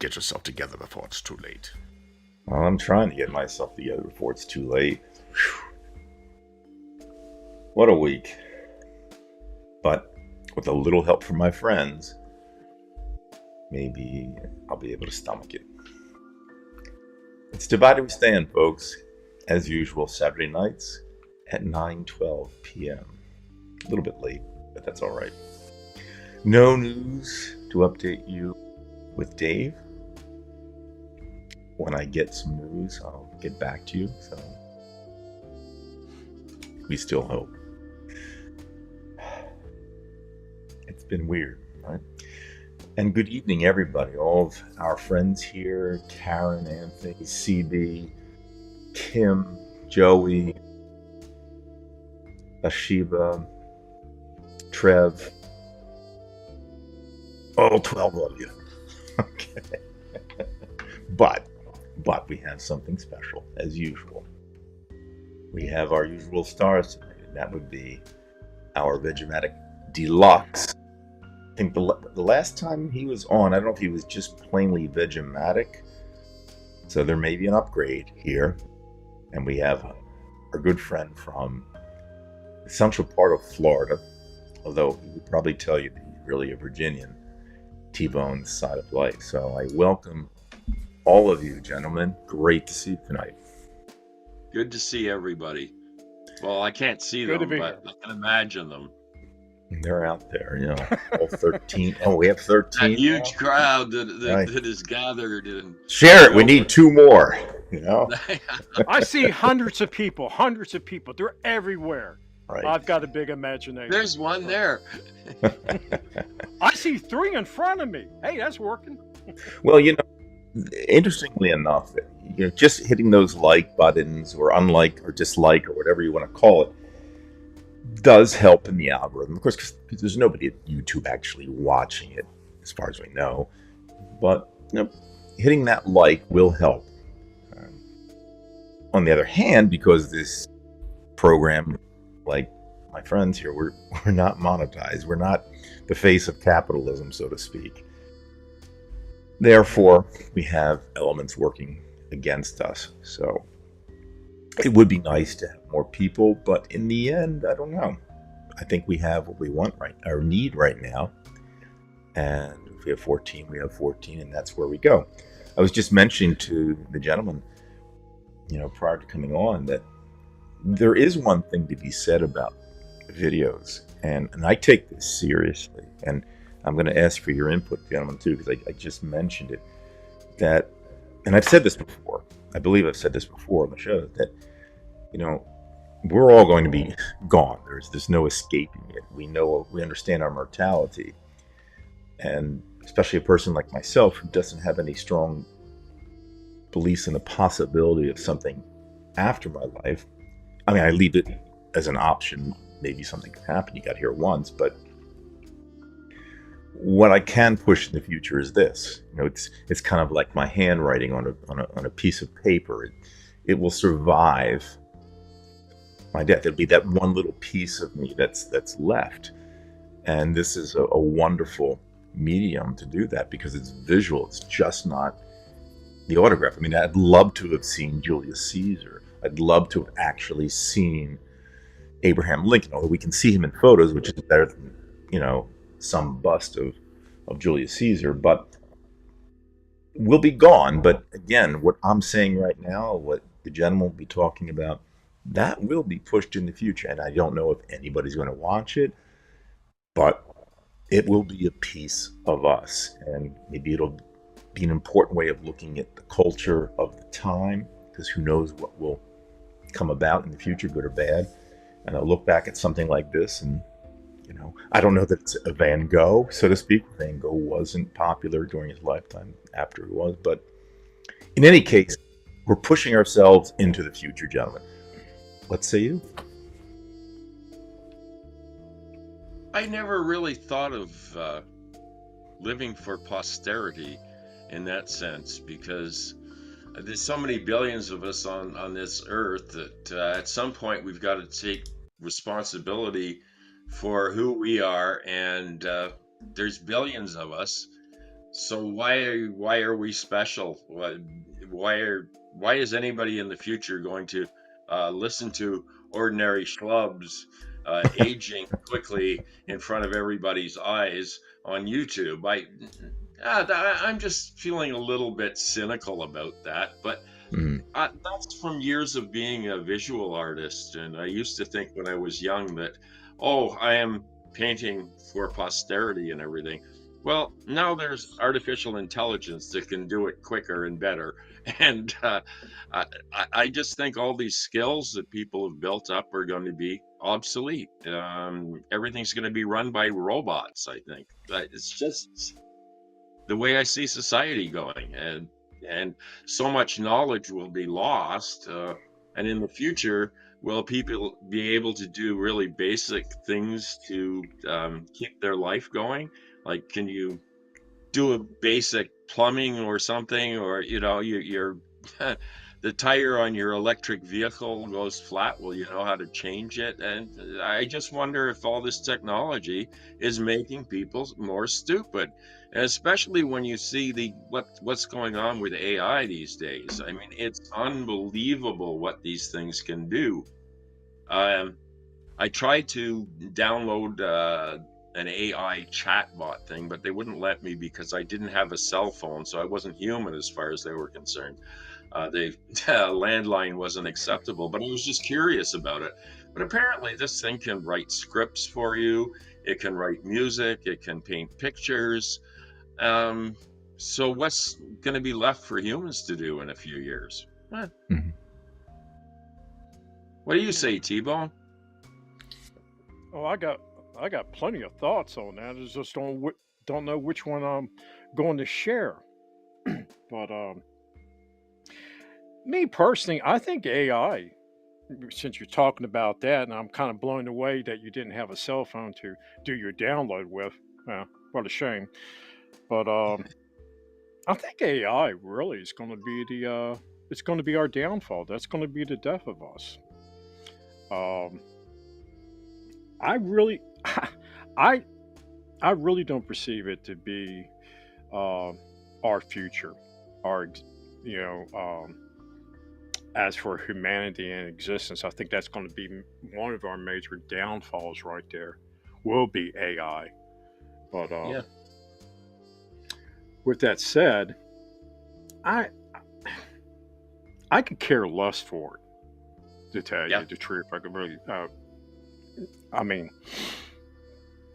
get yourself together before it's too late. Well, I'm trying to get myself together before it's too late. What a week. But with a little help from my friends, maybe I'll be able to stomach it. It's Divided We Stand, folks. As usual, Saturday nights at 9:12 p.m. A little bit late, but that's all right. No news to update you with Dave. When I get some news, I'll get back to you. So we still hope. It's been weird, right? And good evening, everybody. All of our friends here, Karen, Anthony, CB, Kim, Joey, Ashiva, Trev, all 12 of you. Okay. But we have something special, as usual. We have our usual stars tonight, and that would be our Vegematic Deluxe. I think the last time he was on, I don't know if he was just plainly Vegematic. So there may be an upgrade here. And we have our good friend from the central part of Florida, although he would probably tell you that he's really a Virginian, T-Bone's side of life. So I welcome all of you, gentlemen. Great to see you tonight. Good to see everybody. Well, I can't see them, but I can imagine them. They're out there, you know, all 13. Oh, we have 13. That huge crowd that is gathered. And share it. We need 2 more, you know. I see hundreds of people. They're everywhere. Right. I've got a big imagination. There's one there. I see 3 in front of me. Hey, that's working. Well, you know, interestingly enough, you know, just hitting those like buttons or unlike or dislike or whatever you want to call it does help in the algorithm. Of course, because there's nobody at YouTube actually watching it, as far as we know. But you know, hitting that like will help. On the other hand, because this program, like my friends here, we're not monetized. We're not the face of capitalism, so to speak. Therefore, we have elements working against us. So it would be nice to have more people, but in the end, I don't know. I think we have what we want or need right now. And if we have 14, we have 14, and that's where we go. I was just mentioning to the gentleman, you know, prior to coming on, that there is one thing to be said about videos, and I take this seriously, and I'm going to ask for your input, gentlemen, too, because I just mentioned it, that, and I've said this before, I believe I've said this before on the show, that, you know, we're all going to be gone. There's no escaping it. We understand our mortality, and especially a person like myself who doesn't have any strong beliefs in the possibility of something after my life. I mean, I leave it as an option. Maybe something can happen. You got here once, but what I can push in the future is this. You know, it's kind of like my handwriting on a piece of paper. It will survive my death. It'll be that one little piece of me that's left, and this is a wonderful medium to do that because it's visual. It's just not the autograph. I mean, I'd love to have seen Julius Caesar. I'd love to have actually seen Abraham Lincoln, although we can see him in photos, which is better than, you know, some bust of Julius Caesar, but we'll be gone. But again, what I'm saying right now, what the gentleman will be talking about, that will be pushed in the future. And I don't know if anybody's going to watch it, but it will be a piece of us. And maybe it'll be an important way of looking at the culture of the time, because who knows what will come about in the future, good or bad. And I'll look back at something like this and, you know, I don't know that it's a Van Gogh, so to speak. Van Gogh wasn't popular during his lifetime, after he was. But in any case, we're pushing ourselves into the future, gentlemen. What say you? I never really thought of living for posterity in that sense, because there's so many billions of us on this earth that at some point we've got to take responsibility for who we are, and there's billions of us, So why are we special? Why is anybody in the future going to listen to ordinary schlubs aging quickly in front of everybody's eyes on YouTube? I'm just feeling a little bit cynical about that, but Mm. that's from years of being a visual artist. And I used to think when I was young that, oh, I am painting for posterity and everything. Well, now there's artificial intelligence that can do it quicker and better. And I just think all these skills that people have built up are going to be obsolete. Everything's going to be run by robots, I think. It's just the way I see society going. And so much knowledge will be lost. And in the future, will people be able to do really basic things to keep their life going? Like, can you do a basic plumbing or something? Or, you're the tire on your electric vehicle goes flat. Well, you know how to change it. And I just wonder if all this technology is making people more stupid. And especially when you see what's going on with AI these days. I mean, it's unbelievable what these things can do. I tried to download an AI chatbot thing, but they wouldn't let me because I didn't have a cell phone, so I wasn't human as far as they were concerned. The landline wasn't acceptable, but I was just curious about it. But apparently, this thing can write scripts for you. It can write music. It can paint pictures. So what's going to be left for humans to do in a few years? Mhm. What do you say, T-Bone? Oh, I got plenty of thoughts on that. I just don't know which one I'm going to share. But me personally, I think AI. Since you're talking about that, and I'm kind of blown away that you didn't have a cell phone to do your download with. What a shame. But I think AI really is going to be it's going to be our downfall. That's going to be the death of us. I really, I really don't perceive it to be our future. You know, as for humanity and existence, I think that's going to be one of our major downfalls right there. Will be AI. But Yeah. with that said, I could care less for it, to tell Yeah. you the truth. I could really, I mean,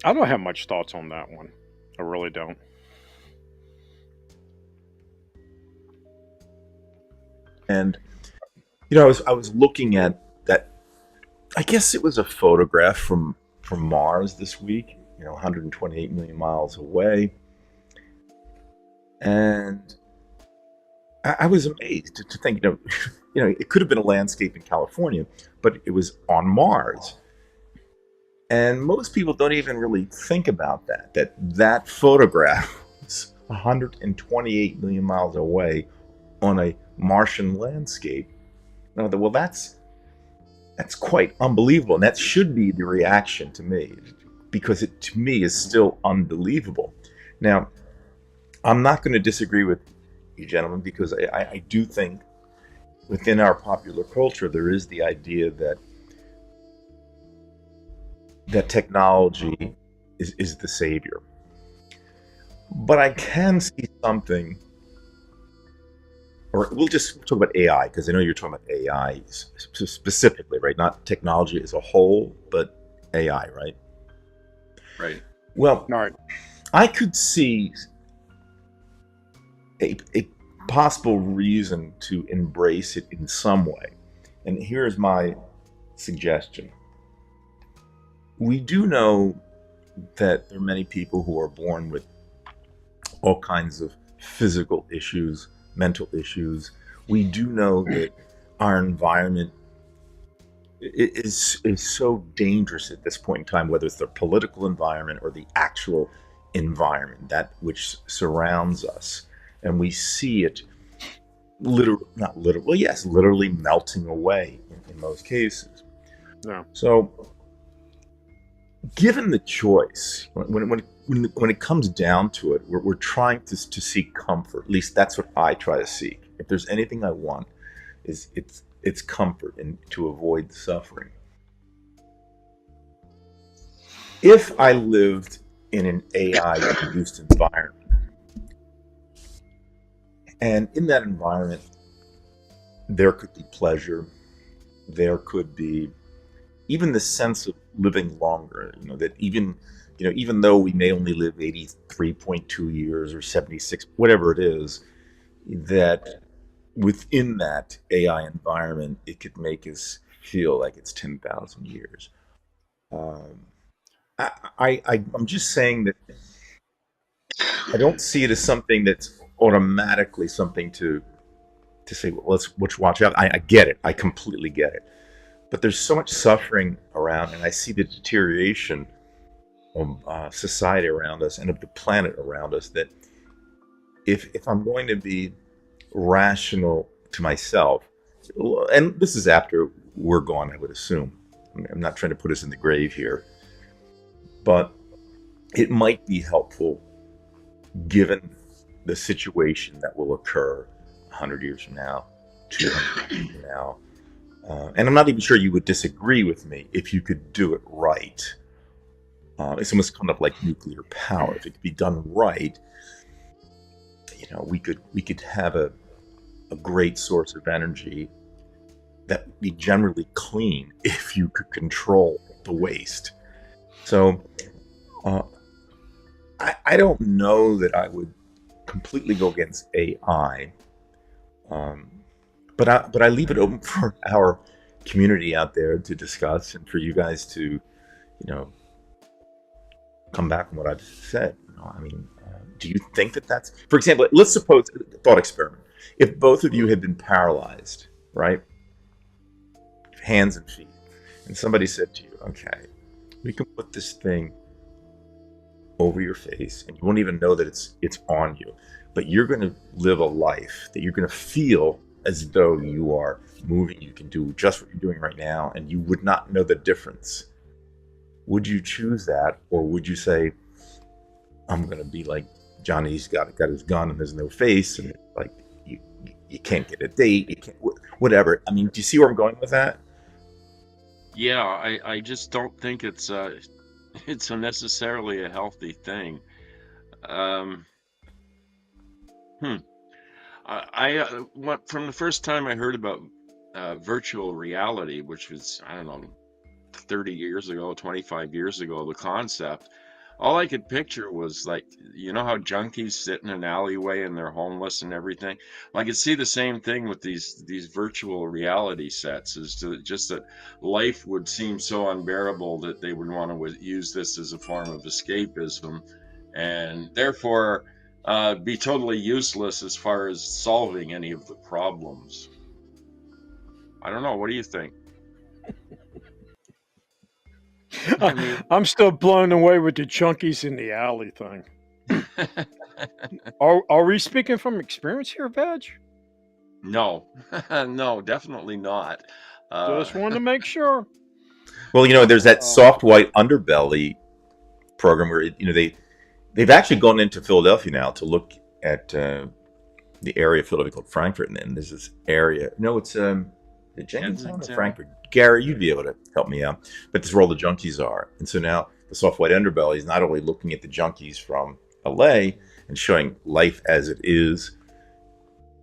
I don't have much thoughts on that one. I really don't. And I was looking at that. I guess it was a photograph from Mars this week. 128 million miles away, and I was amazed to think. It could have been a landscape in California, but it was on Mars. And most people don't even really think about that photograph was 128 million miles away on a Martian landscape. Well, that's quite unbelievable, and that should be the reaction to me, because it to me is still unbelievable. Now, I'm not going to disagree with you gentlemen, because I do think within our popular culture there is the idea that technology is the savior. But I can see something, or we'll just talk about AI, because I know you're talking about AI specifically, right? Not technology as a whole, but AI, right? Right. Well, All right. I could see a possible reason to embrace it in some way. And here's my suggestion. We do know that there are many people who are born with all kinds of physical issues, mental issues. We do know that our environment is so dangerous at this point in time, whether it's the political environment or the actual environment, that which surrounds us. And we see it literally melting away in most cases. Yeah. So, given the choice, when when it comes down to it, we're trying to seek comfort. At least that's what I try to seek. If there's anything I want, it's comfort and to avoid suffering. If I lived in an AI-induced environment, and in that environment, there could be pleasure, there could be even the sense of living longer. That even though we may only live 83.2 years or 76, whatever it is, that within that AI environment, it could make us feel like it's 10,000 years. Um, I'm just saying that I don't see it as something that's automatically something to say, well, let's watch out. I get it. I completely get it. But there's so much suffering around, and I see the deterioration of society around us and of the planet around us, that if I'm going to be rational to myself, and this is after we're gone, I would assume. I'm not trying to put us in the grave here, but it might be helpful given the situation that will occur 100 years from now, 200 years from now. And I'm not even sure you would disagree with me if you could do it right. It's almost kind of like nuclear power. If it could be done right, we could have a great source of energy that would be generally clean if you could control the waste. So I don't know that I would completely go against AI, but I leave it open for our community out there to discuss, and for you guys to, come back on what I've said. Do you think that that's, for example, let's suppose, thought experiment. If both of you had been paralyzed, right, hands and feet, and somebody said to you, okay, we can put this thing over your face, and you won't even know that it's on you, but you're going to live a life that you're going to feel as though you are moving. You can do just what you're doing right now, and you would not know the difference. Would you choose that, or would you say, I'm going to be like Johnny's got his gun and there's no face, and like you can't get a date, you can't, whatever. Do you see where I'm going with that? Yeah, I just don't think it's necessarily a healthy thing. Um, hmm. From the first time I heard about virtual reality, which was, I don't know, 30 years ago, 25 years ago, the concept, all I could picture was like, how junkies sit in an alleyway and they're homeless and everything. Well, I could see the same thing with these virtual reality sets, is just that life would seem so unbearable that they would want to use this as a form of escapism, and therefore be totally useless as far as solving any of the problems. I don't know. What do you think? I mean, I'm still blown away with the junkies in the alley thing. Are we speaking from experience here, Veg? no, no, definitely not. Just wanted to make sure. Well, there's that soft white underbelly program where they've actually gone into Philadelphia now to look at the area of Philadelphia called Frankfurt, and then there's this area. No, it's the Jenkintown or Frankfurt. Gary, you'd be able to help me out. But this is where all the junkies are, and so now the soft white underbelly is not only looking at the junkies from LA and showing life as it is,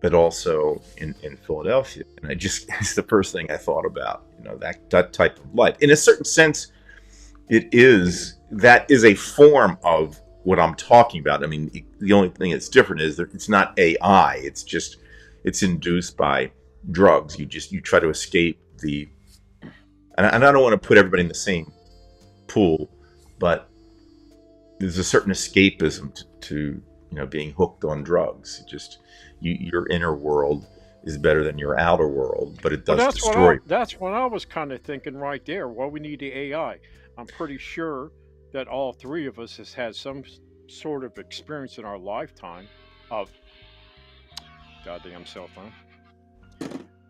but also in Philadelphia. And it's the first thing I thought about. That type of life. In a certain sense, that is a form of what I'm talking about. The only thing that's different is that it's not AI. It's induced by drugs. You try to escape and I don't want to put everybody in the same pool, but there's a certain escapism to being hooked on drugs. Your inner world is better than your outer world, but it does destroy. That's what I was kind of thinking right there. Well, we need the AI. I'm pretty sure that all three of us has had some sort of experience in our lifetime of goddamn cell phone.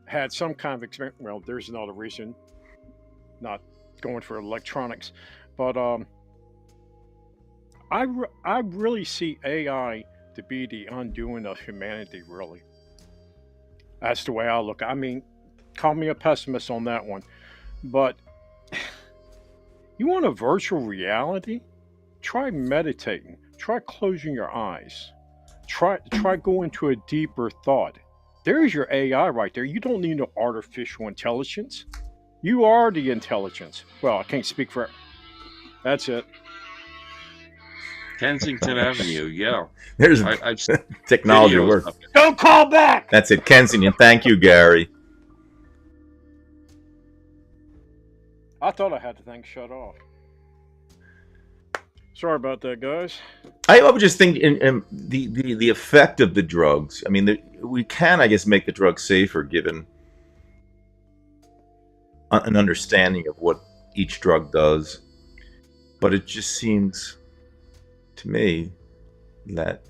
Had some kind of experience. Well, there's another reason, not going for electronics, but I really see AI to be the undoing of humanity. Really, that's the way I look. I mean, call me a pessimist on that one, but you want a virtual reality? Try meditating. Try closing your eyes. Try going to a deeper thought. There's your AI right there. You don't need no artificial intelligence. You are the intelligence. Well, I can't speak for. That's it. Kensington Avenue. Yeah, There's I've seen technology videos work. of it. Don't call back. That's it, Kensington. Thank you, Gary. I thought I had the thing shut off. Sorry about that, guys. I would just think in the effect of the drugs. I mean, we can, I guess, make the drugs safer given an understanding of what each drug does. But it just seems to me that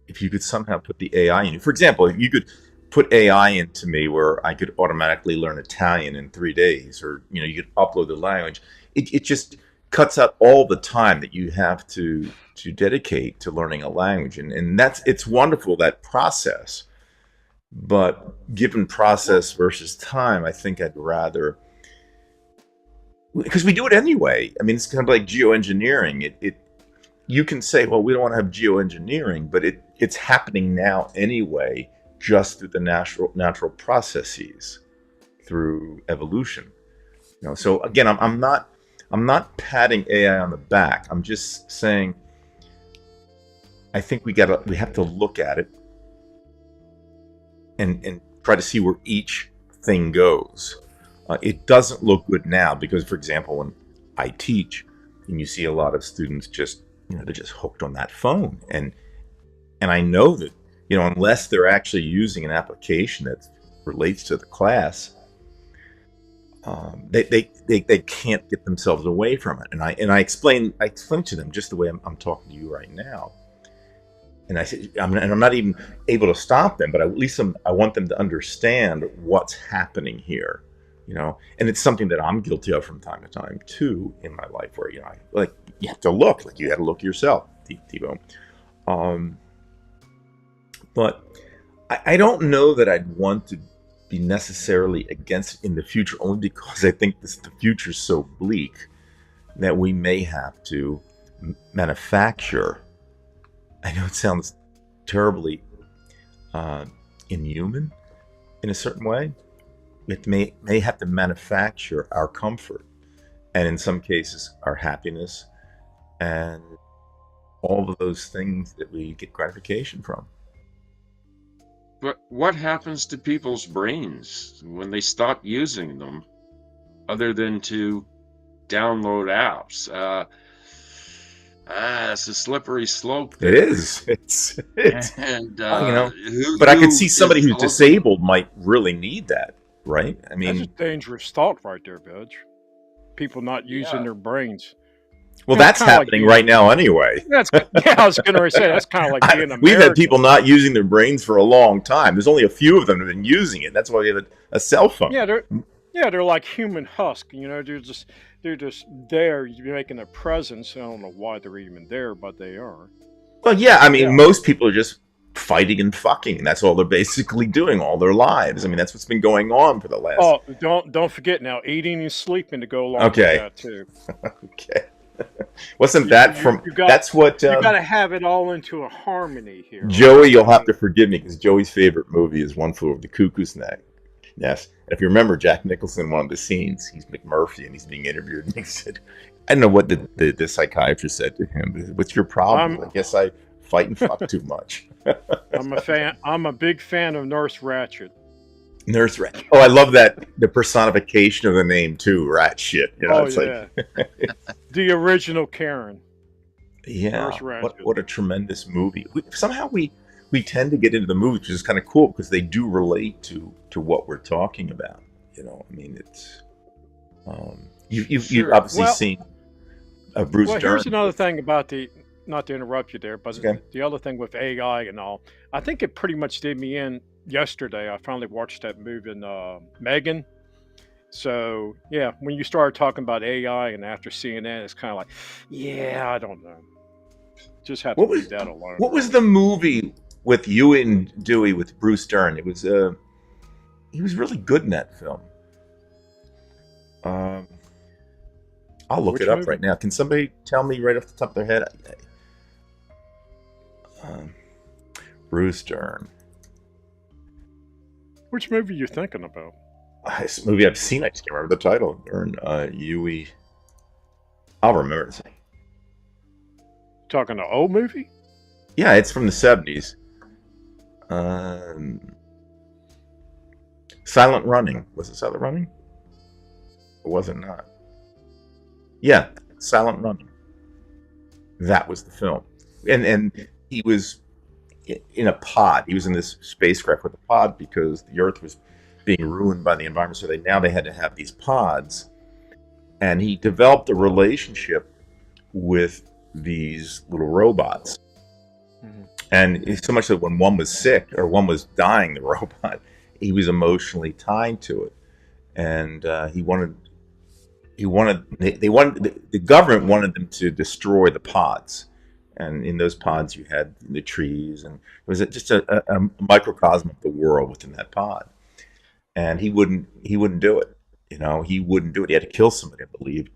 if you could somehow put the AI in, for example, if you could put AI into me where I could automatically learn Italian in 3 days, or you could upload the language, it just cuts out all the time that you have to dedicate to learning a language, and it's wonderful, that process. But given process versus time, I think I'd rather, because we do it anyway. I mean, it's kind of like geoengineering. It you can say, well, we don't want to have geoengineering, but it's happening now anyway, just through the natural processes, through evolution. So again, I'm not patting AI on the back. I'm just saying I think we have to look at it and try to see where each thing goes. It doesn't look good now because, for example, when I teach, and you see a lot of students just they're just hooked on that phone, and I know that unless they're actually using an application that relates to the class, they can't get themselves away from it. And I explain to them just the way I'm talking to you right now. And I said, I'm not even able to stop them, but at least I want them to understand what's happening here, And it's something that I'm guilty of from time to time too in my life, where you have to look, like you had to look yourself, T-Bone. But I don't know that I'd want to be necessarily against it in the future, only because I think the future is so bleak that we may have to manufacture. I know it sounds terribly inhuman in a certain way. It may have to manufacture our comfort, and in some cases our happiness, and all of those things that we get gratification from. But what happens to people's brains when they stop using them, other than to download apps? It's a slippery slope It there. is. It's And but I could see somebody is who's disabled might really need that, right? I That's a mean, dangerous thought right there, Budge. People not using Yeah. their brains. well, It's that's kind of like happening being. right now anyway. I was going to say that's kind of like being We've had people American. not using their brains for a long time. There's only a few of them that have been using it. That's why we have a cell phone. They're like human husk. They're just there. You're making a presence. I don't know why they're even there, but they are. Well, yeah, I mean, Yeah. most people are just fighting and fucking. That's all they're basically doing all their lives. I mean, that's what's been going on for the last. Oh, don't forget now, eating and sleeping to go along Okay. with that too. Okay. Wasn't You, that you, from? you got That's what. you got to have it all into a harmony here. Joey, you'll have to forgive me because Joey's favorite movie is One Flew Over the Cuckoo's Nest. Yes, and if you remember, Jack Nicholson, one of the scenes, he's McMurphy and he's being interviewed, and he said, "I don't know what the psychiatrist said to him. What's your problem?" I'm I guess I fight and fuck too much. I'm a fan. I'm a big fan of Nurse Ratched. Nurse Rat. Oh, I love that, the personification of the name too, Rat shit. Oh It's yeah, like, the original Karen, yeah, Nurse Ratched. what a tremendous movie. Somehow we tend to get into the movies, which is kind of cool because they do relate to what we're talking about. I mean, it's you've Sure. obviously Well, seen Bruce well, Dern. here's another thing about the. Not to interrupt you there, but Okay. the other thing with AI and all, I think it pretty much did me in yesterday. I finally watched that movie in Megan. So yeah, when you started talking about AI and after seeing that, it's kind of like, yeah, I don't know. Just have to What leave was that alone. what was the movie with you and Dewey with Bruce Dern? It was he was really good in that film. Um, I'll look Which it up movie? right now. Can somebody tell me right off the top of their head? Um, Bruce Dern. Which movie are you thinking about? This movie I've seen. I just can't remember the title. Dern, Yui. I'll remember it. Talking the old movie? Yeah, it's from the 70s. Um, Silent Running. Was it Silent Running? Or was it not? Yeah, Silent Running. That was the film. And he was in a pod. He was in this spacecraft with a pod because the Earth was being ruined by the environment. So they had to have these pods. And he developed a relationship with these little robots. Mhm. And it's so much that when one was sick or one was dying, the robot, he was emotionally tied to it. And the government wanted them to destroy the pods. And in those pods, you had the trees, and it was just a microcosm of the world within that pod. And he wouldn't do it. He wouldn't do it. He had to kill somebody, I believe,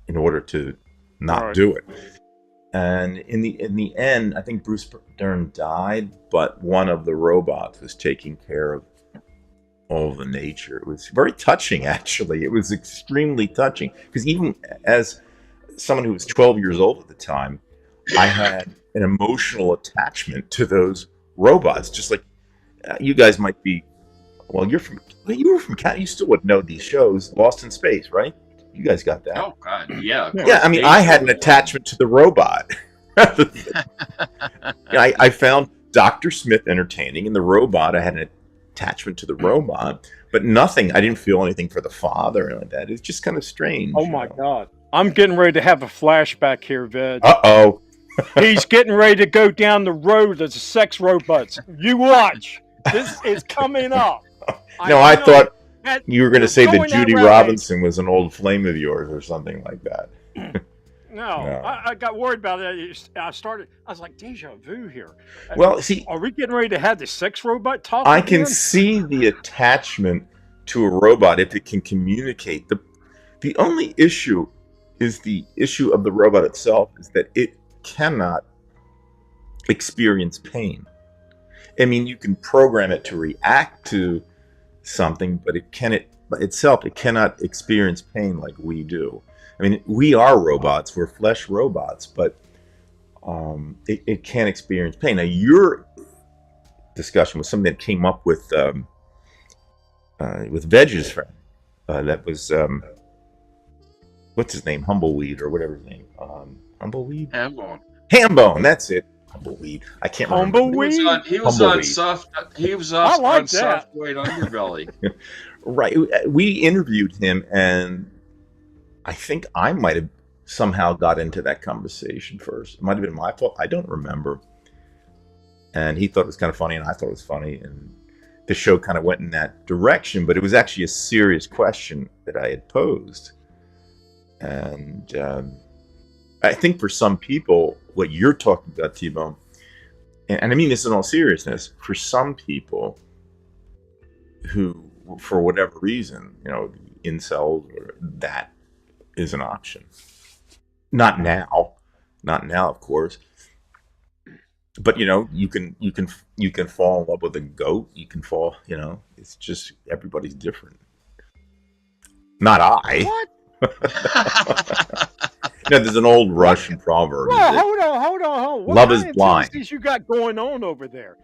in order to not Right. do it. And in the end, I think Bruce Dern died, but one of the robots was taking care of all the nature. It was very touching, actually. It was extremely touching because even as someone who was 12 years old at the time, I had an emotional attachment to those robots. Just like you guys might be. Well, you were from Canada. You still would know these shows, Lost in Space, right? You guys got that. Oh God, yeah. Of Yeah, Yeah, course, I mean, Dave I had an Chappelle. attachment to the robot. I found Dr. Smith entertaining, and the robot, I had an attachment to the robot, but nothing. I didn't feel anything for the father or like that. It's just kind of strange. Oh my God. I'm getting ready to have a flashback here, Veg. Uh-oh. He's getting ready to go down the road as sex robots. You watch. This is coming up. No, I know thought that you were going to you're say that going that Judy route, Robinson was an old flame of yours or something like that. No, No. I got worried about it. I was like, deja vu here. Well, see, Are we getting ready to have the sex robot talk I can again? see the attachment to a robot if it can communicate. The only issue is the issue of the robot itself is that it cannot experience pain. I mean, you can program it to react to something, but it cannot experience pain like we do. I mean, we are robots, we're flesh robots, but it can't experience pain. Now, your discussion was something that came up with Veg's friend. That was what's his name, Humbleweed or whatever his name, Humbleweed, Hambone. Hambone. That's it, Humbleweed. I can't remember. Humbleweed? He was on Humbleweed. soft. He was I on like that. soft white underbelly. Right. We interviewed him, and I think I might have somehow got into that conversation first. It might have been my fault. I don't remember. And he thought it was kind of funny, and I thought it was funny, and the show kind of went in that direction. But it was actually a serious question that I had posed, and I think for some people, what you're talking about, T-Bone, and I mean this in all seriousness, for some people who, for whatever reason, incels, or that is an option. Not now, of course. But you can fall in love with a goat. You can fall. It's just everybody's different. Not I. What? There's an old Russian proverb. Whoa, hold on. What Love kind is of blind. tendencies you got going on over there?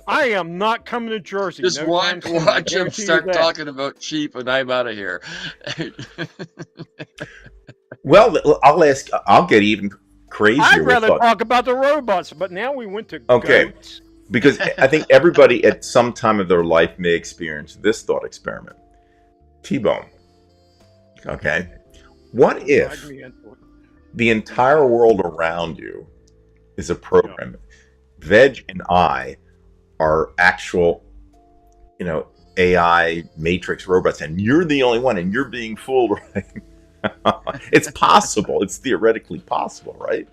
I am not coming to Jersey. Just no watch time soon, I him guarantee you start that. talking about sheep, and I'm out of here. Well, I'll get even crazier. I'd with rather thought. talk about the robots, but now we went to Okay. goats. Because I think everybody at some time of their life may experience this thought experiment. T-Bone. Okay. What Drag if me into it. the entire world around you is a program? Veg and I are actual, AI matrix robots, and you're the only one, and you're being fooled, right? It's possible. It's theoretically possible, right?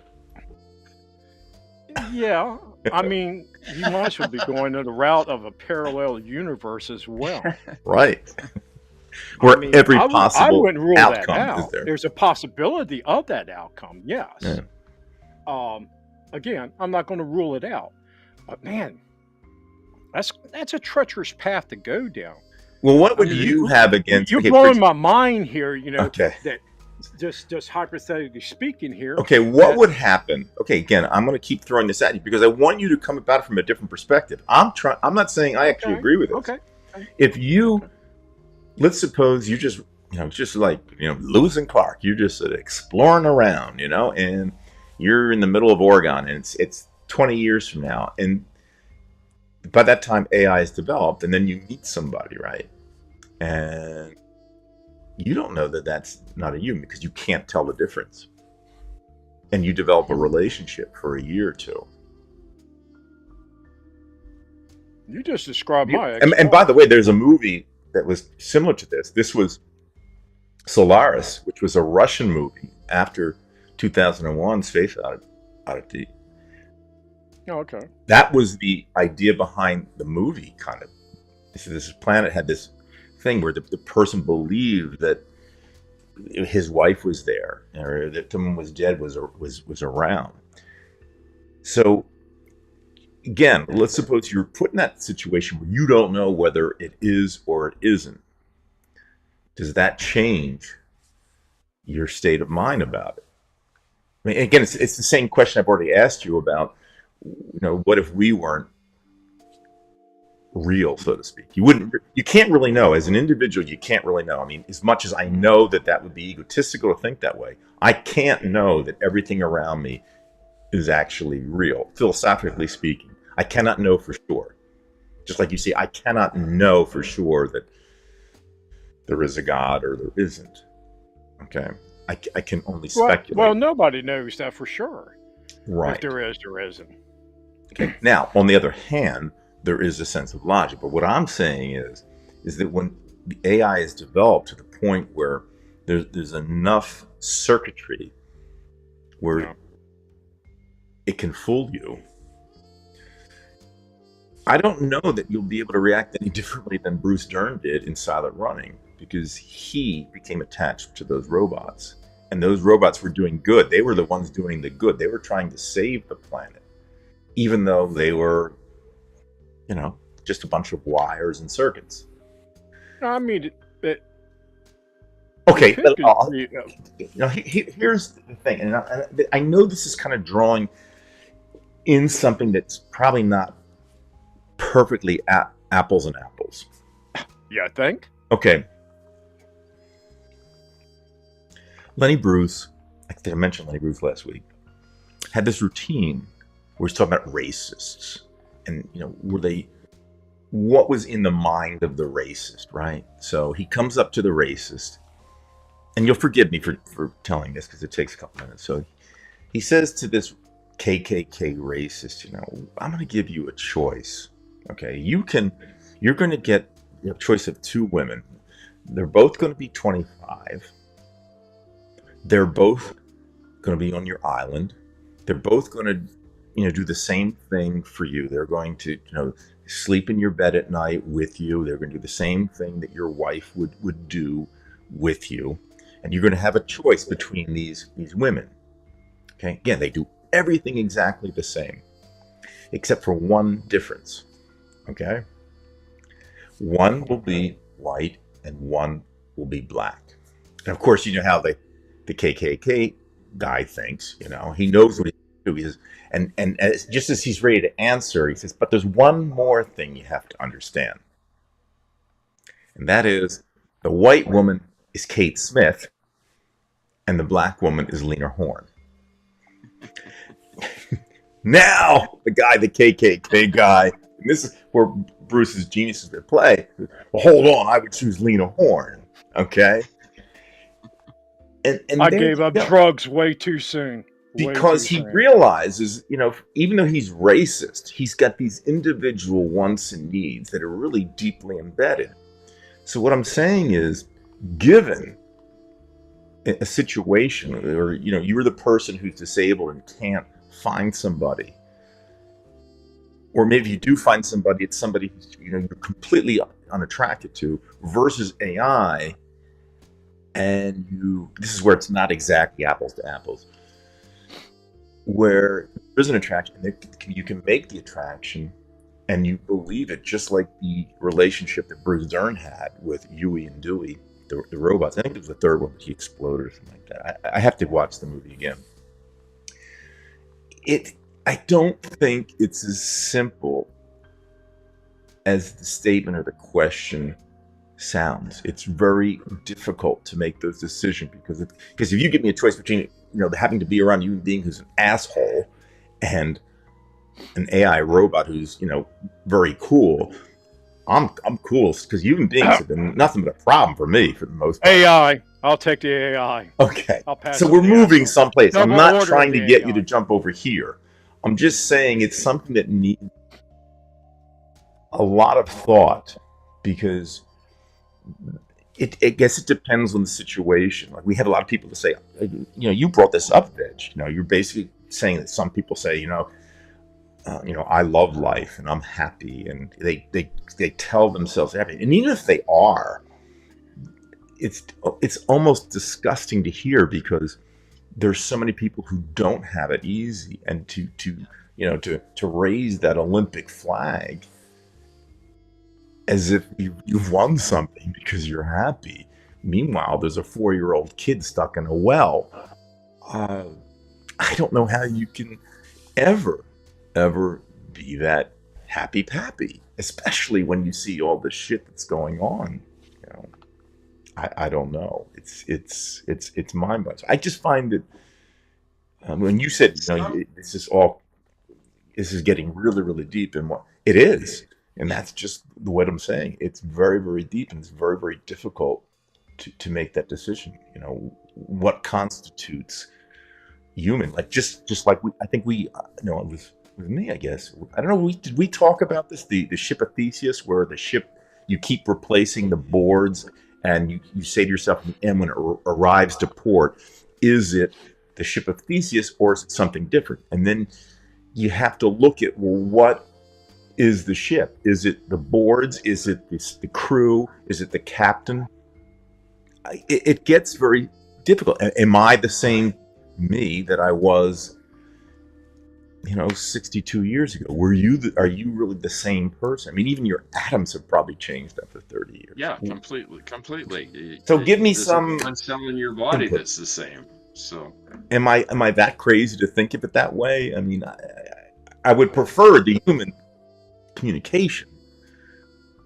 Yeah, I mean, you might as well be going to the route of a parallel universe as well. Right. I Where mean, every I possible wouldn't rule that outcome is out. there. There's a possibility of that outcome, yes. Yeah. Again, I'm not going to rule it out, but man, that's a treacherous path to go down. Well, what I would mean, you have against? you're Okay, blowing my mind here. okay. That just hypothetically speaking here. Okay, what That would happen? Okay, again, I'm going to keep throwing this at you because I want you to come about it from a different perspective. I'm not saying I actually okay, agree with this. okay, If you, let's suppose you just, just like, Lewis and Clark, you're just exploring around, and you're in the middle of Oregon, and it's 20 years from now, and by that time AI is developed, and then you meet somebody, right? And you don't know that that's not a human because you can't tell the difference. And you develop a relationship for a year or two. you just described You- my and by the way, there's a movie that was similar to this. This was Solaris, which was a Russian movie after 2001 Space Oddity. Oh, okay. That was the idea behind the movie, kind of. This planet had this thing where the person believed that his wife was there, or that someone was dead, was around. So again, let's suppose you're put in that situation where you don't know whether it is or it isn't. Does that change your state of mind about it? I mean, again, it's the same question I've already asked you about. What if we weren't real, so to speak? You can't really know. As an individual, you can't really know. I mean, as much as I know that would be egotistical to think that way, I can't know that everything around me is actually real, philosophically speaking. I cannot know for sure. Just like you see, I cannot know for sure that there is a God or there isn't. Okay? I can only speculate. Well, nobody knows that for sure. Right. If there is, there isn't. Okay. Now, on the other hand, there is a sense of logic. But what I'm saying is that when the AI is developed to the point where there's enough circuitry where Yeah. it can fool you, I don't know that you'll be able to react any differently than Bruce Dern did in Silent Running, because he became attached to those robots. And those robots were doing good. They were the ones doing the good. They were trying to save the planet, even though they were, just a bunch of wires and circuits. I mean, Okay, could but be, here's the thing, and I know this is kind of drawing in something that's probably not perfectly apples and apples. yeah, I think. Okay. Lenny Bruce, I think I mentioned Lenny Bruce last week, had this routine where he's talking about racists. And, what was in the mind of the racist, right? So he comes up to the racist, and you'll forgive me for telling this because it takes a couple minutes. So he says to this KKK racist, I'm going to give you a choice. Okay, you're going to get a choice of two women. They're both going to be 25. They're both going to be on your island. They're both going to, do the same thing for you. They're going to, sleep in your bed at night with you. They're going to do the same thing that your wife would do with you. And you're going to have a choice between these women. Okay. Again, they do everything exactly the same, except for one difference. Okay. One will be white and one will be black. And of course, you know how the KKK guy thinks, he knows what he is. And just as he's ready to answer, he says, but there's one more thing you have to understand. And that is the white woman is Kate Smith and the black woman is Lena Horne. Now, the KKK guy, and this is where Bruce's genius is at play. Well, hold on, I would choose Lena Horne. Okay? And I gave up drugs way too soon. Because he realizes, even though he's racist, he's got these individual wants and needs that are really deeply embedded. So what I'm saying is, given a situation, or you're the person who's disabled and can't find somebody, or maybe you do find somebody, it's somebody who's, you're completely unattracted to, versus AI, and this is where it's not exactly apples to apples, where there's an attraction, you can make the attraction and you believe it, just like the relationship that Bruce Dern had with Huey and Dewey, the robots. I think it was the third one that he exploded or something like that. I have to watch the movie again. I don't think it's as simple as the statement or the question sounds. It's very difficult to make those decisions because if you give me a choice between having to be around a human being who's an asshole and an AI robot who's very cool, I'm cool because human beings have been nothing but a problem for me for the most part. AI. I'll take the AI. Okay. I'll pass So on we're the moving AI. someplace. No, I'm we'll not order trying the to get AI. you to jump over here. I'm just saying it's something that needs a lot of thought, because I guess it depends on the situation. Like, we have a lot of people to say, you brought this up, Veg. You're basically saying that some people say, I love life and I'm happy, and they tell themselves happy. And even if they are, it's almost disgusting to hear, because there's so many people who don't have it easy, and to raise that Olympic flag as if you've won something because you're happy. Meanwhile, there's a 4-year-old kid stuck in a well. I don't know how you can ever be that happy, especially when you see all the shit that's going on. I don't know. It's mind-blowing. I just find that when you said this is getting really, really deep, and what it is, and that's just what I'm saying. It's very, very deep, and it's very, very difficult to make that decision. What constitutes human? Like just like I think it was me, I guess. I don't know. Did we talk about this? The ship of Theseus, where the ship, you keep replacing the boards, and you say to yourself, and when it arrives to port, is it the ship of Theseus or is it something different? And then you have to look at, well, what is the ship? Is it the boards? Is it the crew? Is it the captain? It gets very difficult. Am I the same me that I was 62 years ago? Are you really the same person? I mean, even your atoms have probably changed after 30 years. Yeah, completely. So give me There's some one cell in your body input. that's the same. So Am I that crazy to think of it that way? I mean, I would prefer the human communication.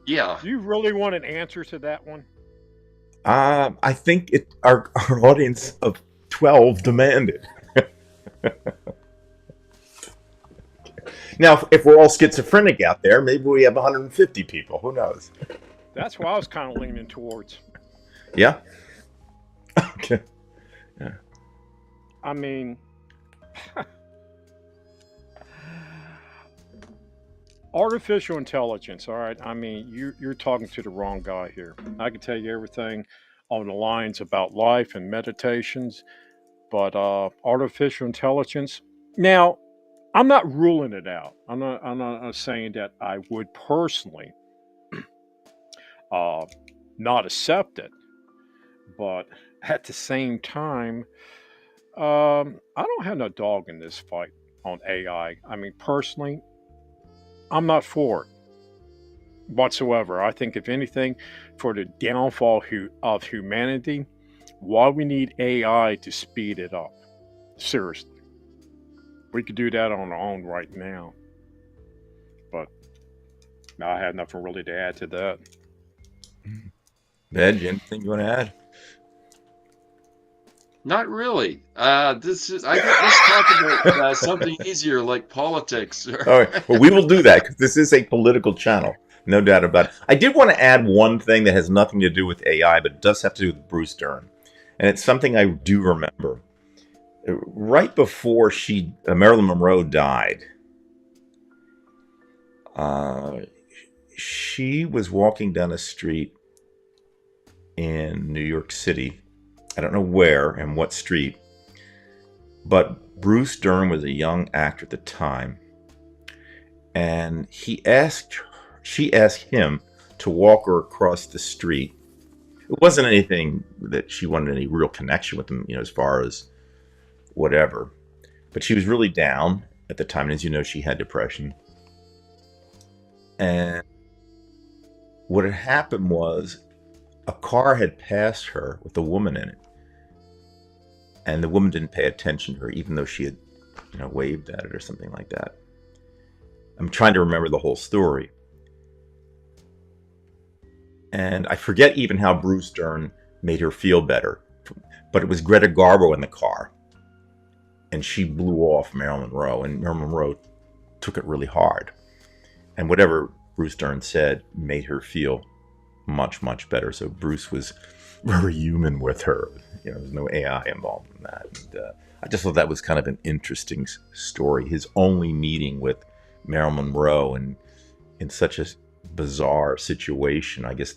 yeah, Do you really want an answer to that one? I think our audience of 12 demanded. Now, if we're all schizophrenic out there, maybe we have 150 people. Who knows? That's what I was kind of leaning towards. Yeah? Okay. I mean, artificial intelligence, all right? I mean, you're talking to the wrong guy here. I can tell you everything on the lines about life and meditations, but artificial intelligence. Now, I'm not ruling it out. I'm not saying that I would personally not accept it, but at the same time, I don't have no dog in this fight on AI. I mean, personally, I'm not for it whatsoever. I think, if anything, for the downfall of humanity, why we need AI to speed it up? Seriously. We could do that on our own right now. But I had nothing really to add to that. Veg, anything you want to add? not really. Let's talk about something easier like politics. All right. Well, we will do that because this is a political channel. No doubt about it. I did want to add one thing that has nothing to do with AI, but it does have to do with Bruce Dern. And it's something I do remember. Right before Marilyn Monroe died, she was walking down a street in New York City I don't know where and what street, but Bruce Dern was a young actor at the time, and she asked him to walk her across the street. It wasn't anything that she wanted any real connection with him, as far as whatever. But she was really down at the time, and as you know, she had depression. And what had happened was a car had passed her with a woman in it, and the woman didn't pay attention to her, even though she had, waved at it or something like that. I'm trying to remember the whole story. And I forget even how Bruce Dern made her feel better. But it was Greta Garbo in the car. And she blew off Marilyn Monroe. And Marilyn Monroe took it really hard. And whatever Bruce Dern said made her feel much, much better. So Bruce was very human with her. There was no AI involved in that. And, I just thought that was kind of an interesting story. His only meeting with Marilyn Monroe, and in such a bizarre situation, I guess,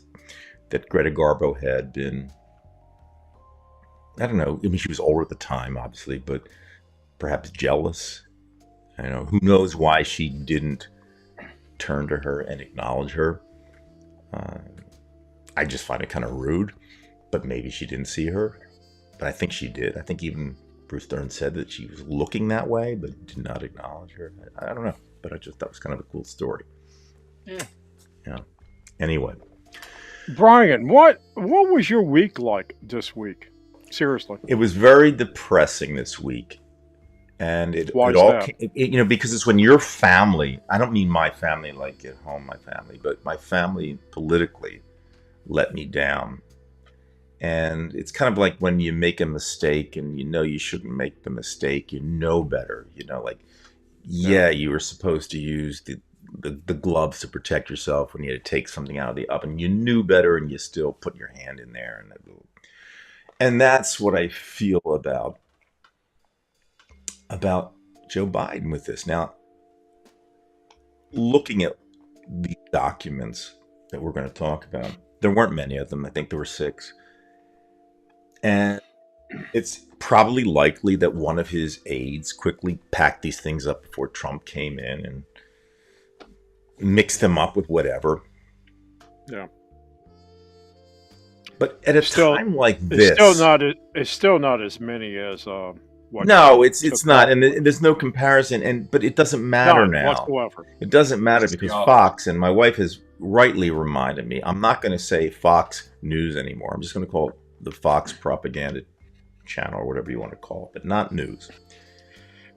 that Greta Garbo had been, I don't know, I mean, she was older at the time, obviously, but perhaps jealous. Who knows why she didn't turn to her and acknowledge her. I just find it kind of rude, but maybe she didn't see her. But I think she did. I think even Bruce Dern said that she was looking that way, but did not acknowledge her. I don't know, but I just thought it was kind of a cool story. Yeah. Anyway, Brian, what was your week like this week? Seriously. it was very depressing this week, and Why it is all that? because it's when your family. I don't mean my family like at home, my family, but my family politically let me down. And it's kind of like when you make a mistake and you shouldn't make the mistake, better, Yeah. you were supposed to use the gloves to protect yourself when you had to take something out of the oven. You knew better, and you still put your hand in there. And that's what I feel about Joe Biden with this. Now, looking at the documents that we're going to talk about, there weren't many of them. I think there were 6. And it's probably likely that one of his aides quickly packed these things up before Trump came in and mixed them up with whatever. Yeah. But at a Still, time like it's this, still not as many as what no, Trump it's took not, off. and there's no comparison. But it doesn't matter None now. whatsoever. It doesn't matter It's because the Fox, and my wife has rightly reminded me, I'm not going to say Fox News anymore. I'm just going to call it the Fox Propaganda Channel, or whatever you want to call it, but not news.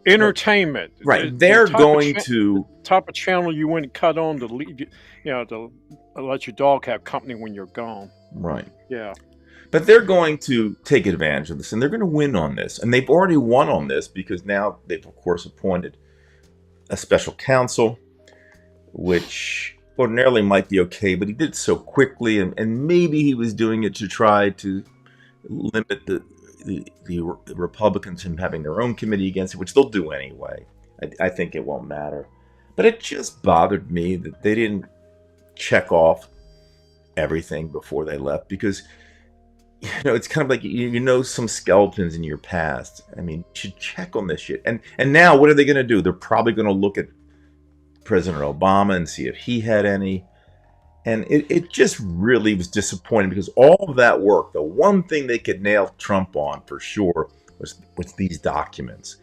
Entertainment. Right? The They're type of going to type of channel you wouldn't cut on to leave to let your dog have company when you're gone. right. Yeah. But they're going to take advantage of this, and they're going to win on this. And they've already won on this because now they've, of course, appointed a special counsel, which ordinarily might be okay, but he did it so quickly, and maybe he was doing it to try to limit the Republicans from having their own committee against it, which they'll do anyway. I think it won't matter. But it just bothered me that they didn't check off everything before they left, because it's kind of like some skeletons in your past. I mean, you should check on this shit. And now what are they going to do? They're probably going to look at President Obama and see if he had any. And it just really was disappointing, because all of that work, the one thing they could nail Trump on for sure was these documents.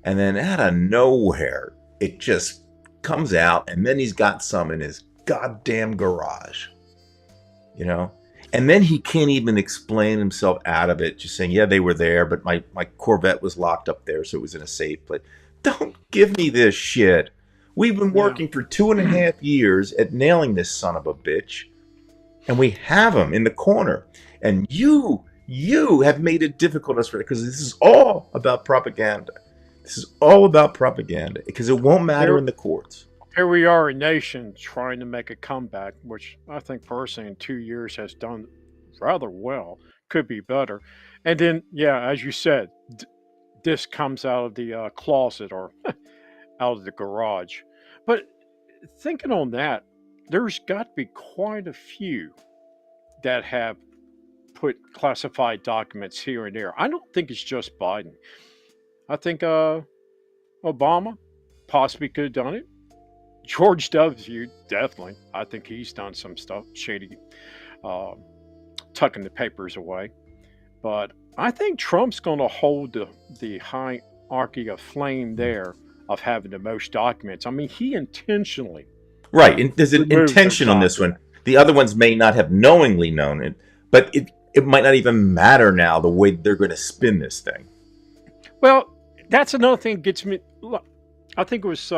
And then out of nowhere, it just comes out, and then he's got some in his goddamn garage. And then he can't even explain himself out of it, just saying, yeah, they were there, but my Corvette was locked up there, so it was in a safe place. Don't give me this shit. We've been Yeah. working for 2.5 years at nailing this son of a bitch, and we have him in the corner. And you have made it difficult for us, because this is all about propaganda. This is all about propaganda, because it won't matter Here, in the courts. here we are, a nation trying to make a comeback, which I think personally in 2 years has done rather well. Could be better. And then, yeah, as you said, this comes out of the closet or out of the garage. But thinking on that, there's got to be quite a few that have put classified documents here and there. I don't think it's just Biden. I think Obama possibly could have done it. George W. definitely. I think he's done some stuff shady, uh, tucking the papers away. But I think Trump's going to hold the hierarchy of flame there of having the most documents. I mean, he intentionally Right. And there's an removed those intention on this one. documents. The other ones may not have knowingly known it, but it might not even matter now the way they're going to spin this thing. Well, that's another thing that gets me. Look, I think it was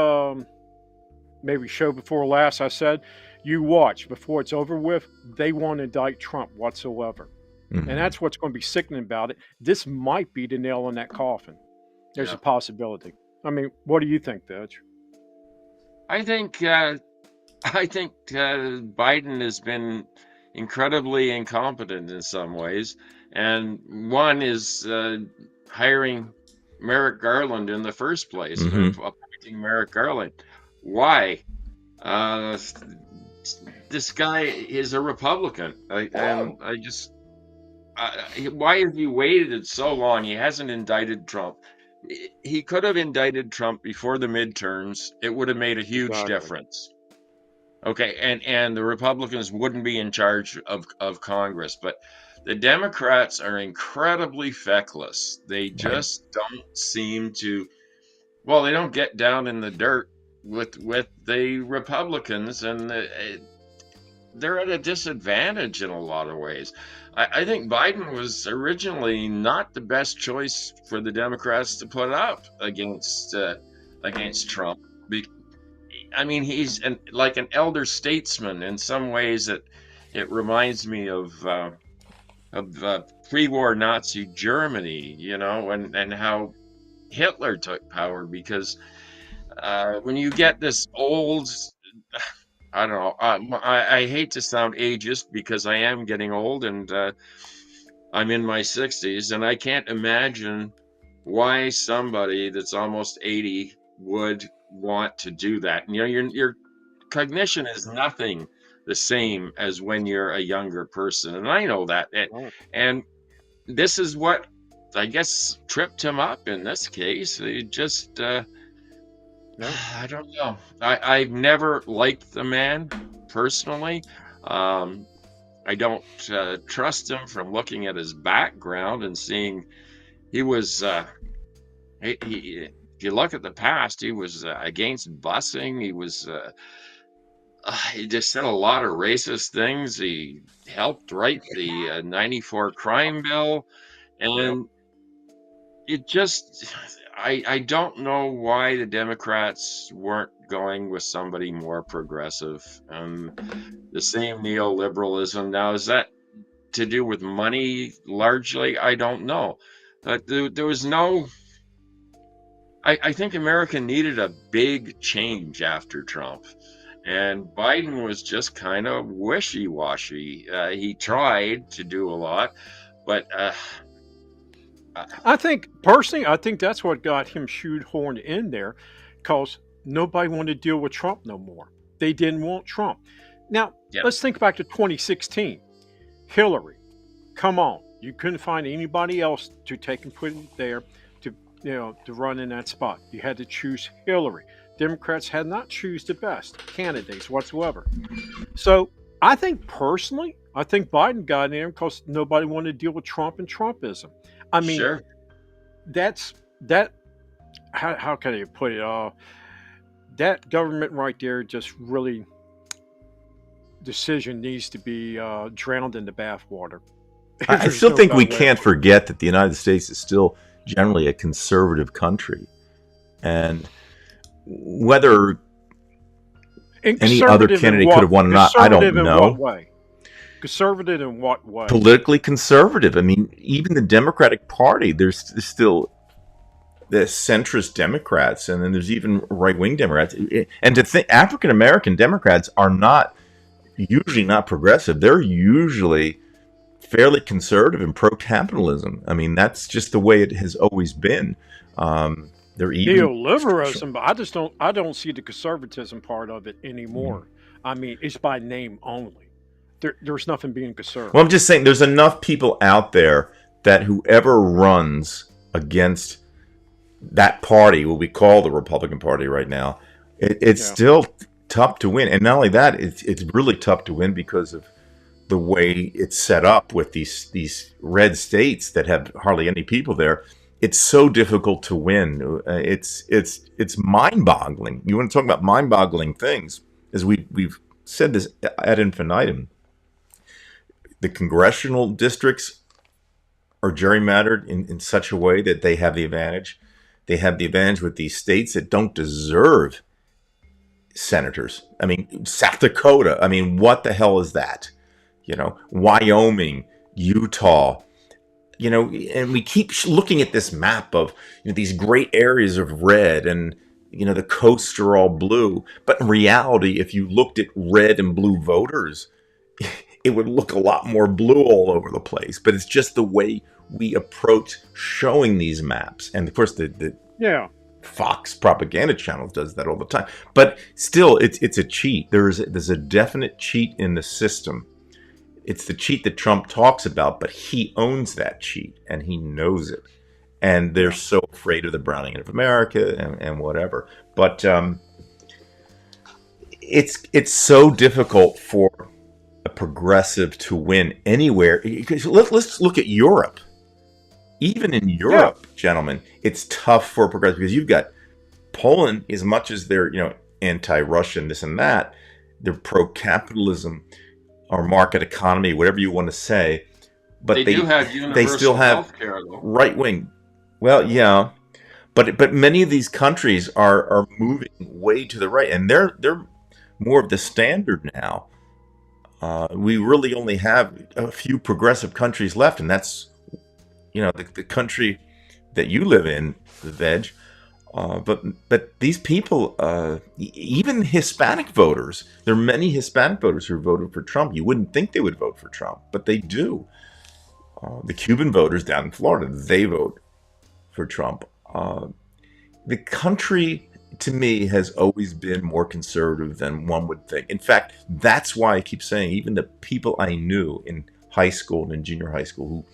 maybe show before last. I said, you watch before it's over with. They won't indict Trump whatsoever, and Mhm. that's what's going to be sickening about it. This might be the nail in that coffin. There's Yeah. a possibility. I mean, what do you think, Dutch? I think Biden has been incredibly incompetent in some ways, and one is hiring Merrick Garland in the first place, or Mhm. appointing Merrick Garland. Why? Uh, this guy is a Republican, and I just why has he waited so long? He hasn't indicted Trump. He could have indicted Trump before the midterms. It would have made a huge Exactly. difference. Okay, and the Republicans wouldn't be in charge of Congress, but the Democrats are incredibly feckless. They Right. just don't seem to. Well, they don't get down in the dirt with the Republicans, and they're at a disadvantage in a lot of ways. I think Biden was originally not the best choice for the Democrats to put up against Trump. Be- I mean, he's like an elder statesman in some ways. It reminds me of pre-war Nazi Germany, and how Hitler took power, because when you get this old, I don't know, I hate to sound ageist because I am getting old, and I'm in my 60s, and I can't imagine why somebody that's almost 80 would want to do that. And, your cognition is nothing the same as when you're a younger person, and I know that. Right. And this is what I guess tripped him up in this case. He just, Yeah. I don't know. I've never liked the man personally. Um, I don't trust him from looking at his background and seeing he was. If you look at the past, he was against busing. He just said a lot of racist things. He helped write the '94 crime bill, Yep. and it just. I don't know why the Democrats weren't going with somebody more progressive. The same neoliberalism. Now, is that to do with money largely? I don't know. But there was no. I think America needed a big change after Trump. And Biden was just kind of wishy-washy. He tried to do a lot, but uh, I think personally, I think that's what got him shoehorned in there, because nobody wanted to deal with Trump no more. They didn't want Trump. Now, yeah, let's think back to 2016. Hillary, come on, you couldn't find anybody else to take and put it there to to run in that spot. You had to choose Hillary. Democrats had not choose the best candidates whatsoever. So I think personally, I think Biden got in there because nobody wanted to deal with Trump and Trumpism. I mean, sure. that's that. How can I put it? That government right there just really decision needs to be drowned in the bathwater. I There's still no think we better way to can't put it. forget that the United States is still generally a conservative country, and whether And any other conservative in candidate could what? have won or not, I don't Conservative in what know. way? Conservative in what way? Politically conservative. I mean, even the Democratic Party, there's still the centrist Democrats, and then there's even right-wing Democrats. And to think African American Democrats are usually not progressive. They're usually fairly conservative and pro-capitalism. I mean, that's just the way it has always been. They're even Neoliberalism, but I don't see the conservatism part of it anymore. I mean, it's by name only. there's nothing being conserved. Well, I'm just saying there's enough people out there that whoever runs against that party, what we call the Republican Party right now, it's Yeah. still tough to win. And not only that, it's really tough to win because of the way it's set up with these red states that have hardly any people there. It's so difficult to win. It's mind-boggling. You want to talk about mind-boggling things? As we've said this ad infinitum. The congressional districts are gerrymandered in such a way that they have the advantage. They have the advantage with these states that don't deserve senators. I mean, South Dakota. I mean, what the hell is that? Wyoming, Utah. And we keep looking at this map of these great areas of red, and the coasts are all blue. But in reality, if you looked at red and blue voters, it would look a lot more blue all over the place. But it's just the way we approach showing these maps. And of course, the Yeah. Fox propaganda channel does that all the time. But still, it's a cheat. There's a definite cheat in the system. It's the cheat that Trump talks about, but he owns that cheat and he knows it. And they're so afraid of the Browning of America and whatever. But it's so difficult for a progressive to win anywhere. Let's look at Europe. Even in Europe, gentlemen, it's tough for a progressive because you've got Poland, as much as they're anti-Russian, this and that, they're pro-capitalism or market economy, whatever you want to say. But they do have universal still have healthcare, though. Right wing. Well, yeah, but many of these countries are moving way to the right, and they're more of the standard now. We really only have a few progressive countries left, and that's the country that you live in, the Veg. But these people, even Hispanic voters, there are many Hispanic voters who voted for Trump. You wouldn't think they would vote for Trump, but they do. The Cuban voters down in Florida, they vote for Trump. The country, to me, has always been more conservative than one would think. In fact, that's why I keep saying even the people I knew in high school and in junior high school who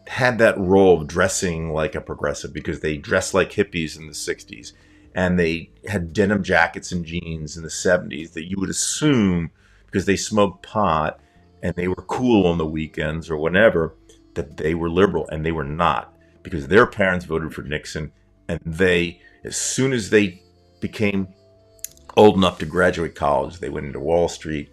had that role of dressing like a progressive because they dressed like hippies in the 60s and they had denim jackets and jeans in the 70s that you would assume because they smoked pot and they were cool on the weekends or whatever that they were liberal, and they were not, because their parents voted for Nixon, and they, as soon as they became old enough to graduate college, they went into Wall Street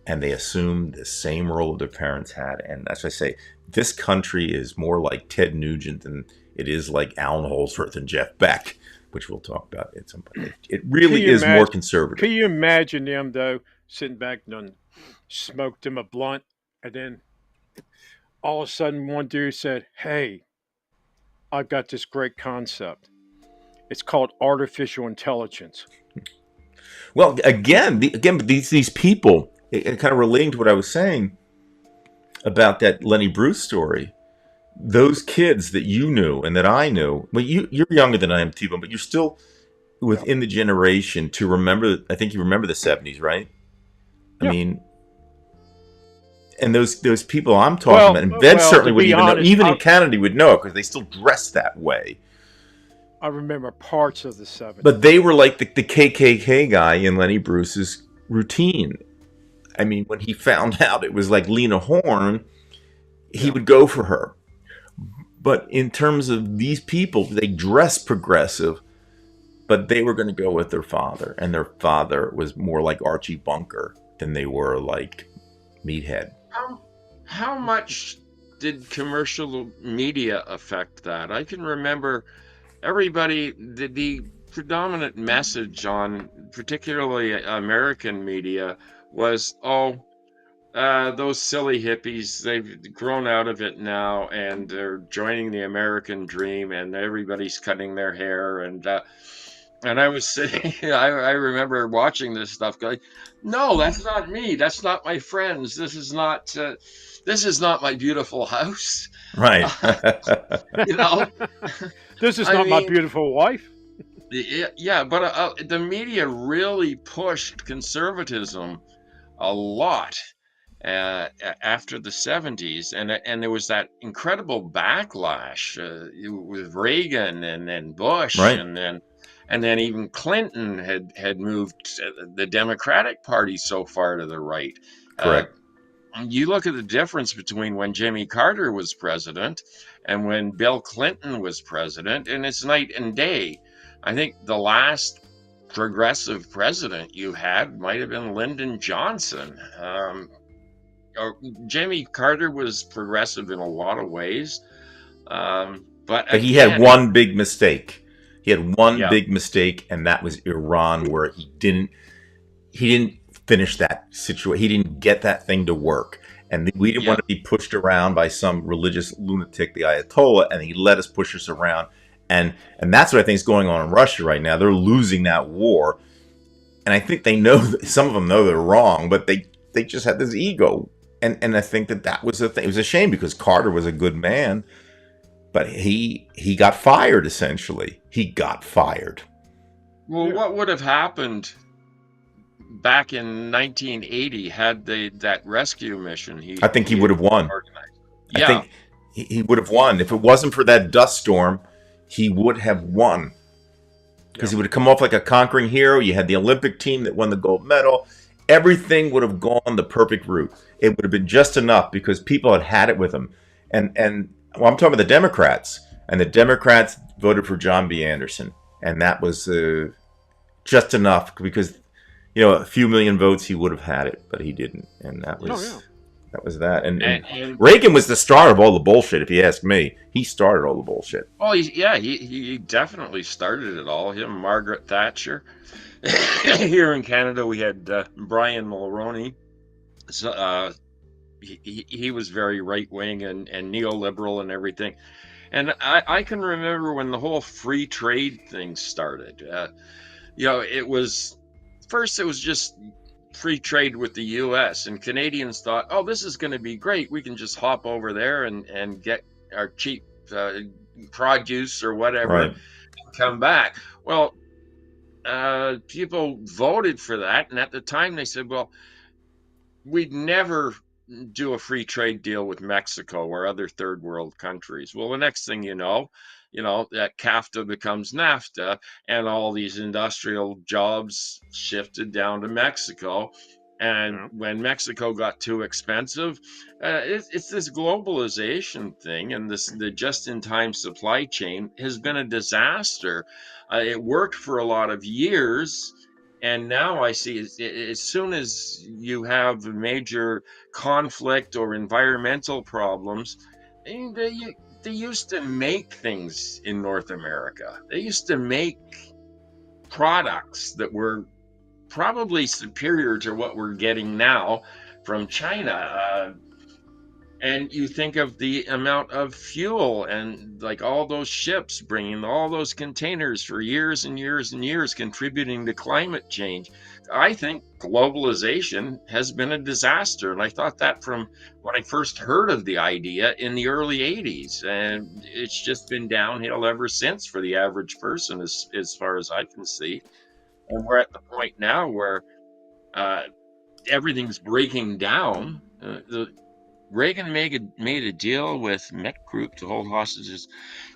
and they assumed the same role their parents had. And as I say, this country is more like Ted Nugent than it is like Alan Holdsworth and Jeff Beck, which we'll talk about at some point. It really is more conservative. Can you imagine them, though, sitting back and smoked them a blunt, and then all of a sudden one dude said, "Hey, I've got this great concept. It's called artificial intelligence." Well, again, these people, it kind of relating to what I was saying about that Lenny Bruce story. Those kids that you knew and that I knew, well, you're younger than I am, T-Bone, but you're still within the generation to remember. I think you remember the 70s, right? I mean, and those people I'm talking about, and Ben certainly would even know, even in Canada would know because they still dress that way. I remember parts of the 70s. But they were like the KKK guy in Lenny Bruce's routine. I mean, when he found out it was like Lena Horne, he would go for her. But in terms of these people, they dress progressive, but they were going to go with their father. And their father was more like Archie Bunker than they were like Meathead. How much did commercial media affect that? I can remember everybody, the predominant message on particularly American media was, those silly hippies, they've grown out of it now and they're joining the American dream and everybody's cutting their hair. And I was sitting, I remember watching this stuff going, no, that's not me. That's not my friends. This is not my beautiful house. Right. This is not my beautiful wife. Yeah, but the media really pushed conservatism a lot. after the 70s, and there was that incredible backlash with Reagan and then Bush Right. and then even Clinton had moved the Democratic Party so far to the right. Uh, Correct. you look at the difference between when Jimmy Carter was president and when Bill Clinton was president, and it's night and day. I think the last progressive president you had might have been Lyndon Johnson. Jimmy Carter was progressive in a lot of ways, but But he had again, one big mistake. He had one yeah, big mistake, and that was Iran, where he didn't finish that situation. He didn't get that thing to work. And we didn't yeah. want to be pushed around by some religious lunatic, the Ayatollah, and he let us push us around. And that's what I think is going on in Russia right now. They're losing that war. And I think they know, some of them know they're wrong, but they just had this ego. And I think that was the thing. It was a shame because Carter was a good man, but he got fired, essentially. He got fired. Well, Yeah. what would have happened back in 1980 had that rescue mission I think he he would have won. organized? I Yeah, think he would have won. If it wasn't for that dust storm, he would have won. Because Yeah. he would have come off like a conquering hero. You had the Olympic team that won the gold medal. Everything would have gone the perfect route. It would have been just enough because people had it with him. And well, I'm talking about the Democrats. And the Democrats voted for John B. Anderson. And that was just enough because, a few million votes, he would have had it. But he didn't. And that Oh yeah. was that. And and Reagan was the start of all the bullshit, if you ask me. He started all the bullshit. well, he definitely started it all. Him, Margaret Thatcher. Here in Canada, we had Brian Mulroney. So, he was very right wing and neoliberal and everything. And I can remember when the whole free trade thing started. It was just free trade with the U.S. and Canadians thought, oh, this is going to be great. We can just hop over there and get our cheap produce or whatever, Right. and come back. Well, people voted for that, and at the time they said, well, we'd never do a free trade deal with Mexico or other third world countries. Well, the next thing that CAFTA becomes NAFTA, and all these industrial jobs shifted down to Mexico. And Yeah. when Mexico got too expensive, it's this globalization thing, and the just-in-time supply chain has been a disaster. It worked for a lot of years, and now I see as soon as you have a major conflict or environmental problems, they used to make things in North America. They used to make products that were probably superior to what we're getting now from China. And you think of the amount of fuel and like all those ships bringing all those containers for years and years and years, contributing to climate change. I think globalization has been a disaster. And I thought that from when I first heard of the idea in the early 80s. And it's just been downhill ever since for the average person, as far as I can see. And we're at the point now where everything's breaking down. Reagan made a deal with Met Group to hold hostages.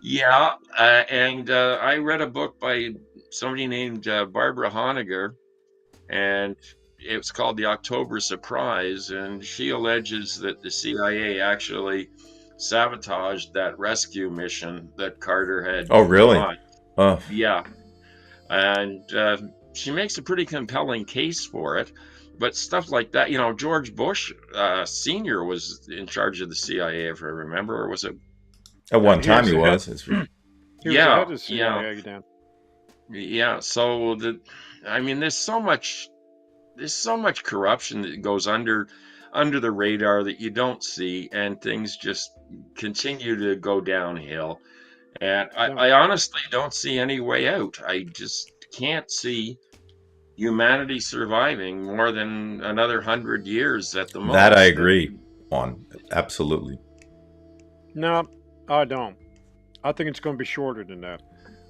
Yeah, and I read a book by somebody named Barbara Honegger, and it was called The October Surprise, and she alleges that the CIA actually sabotaged that rescue mission that Carter had Oh, really? launched. Oh, Yeah, and she makes a pretty compelling case for it. But stuff like that, George Bush Sr. was in charge of the CIA, if I remember, or was it? at one He time was he the head. was. He was the Yeah, head of the yeah, CIA then. yeah. So there's so much corruption that goes under the radar that you don't see, and things just continue to go downhill. And Yeah. I honestly don't see any way out. I just can't see humanity surviving more than another 100 years at the most. That I agree on. Absolutely. No, I don't. I think it's going to be shorter than that.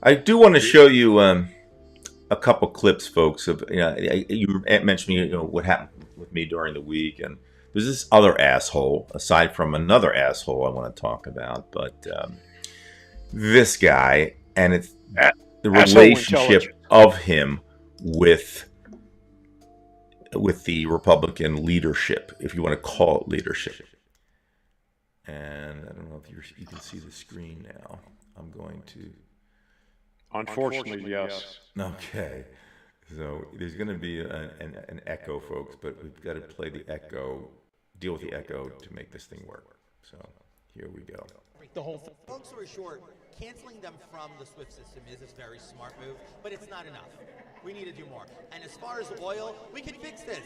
I do want to show you a couple clips, folks. Of you mentioned what happened with me during the week, and there's this other asshole, aside from another asshole I want to talk about, but this guy, and it's the relationship of him with the Republican leadership, if you want to call it leadership. And I don't know if you can see the screen now. I'm going to. Unfortunately, yes. Okay. So there's going to be an echo, folks, but we've got to play the echo, deal with the echo to make this thing work. So here we go. The whole thing. Long story short, canceling them from the SWIFT system is a very smart move, but it's not enough. We need to do more. And as far as oil, we can fix this.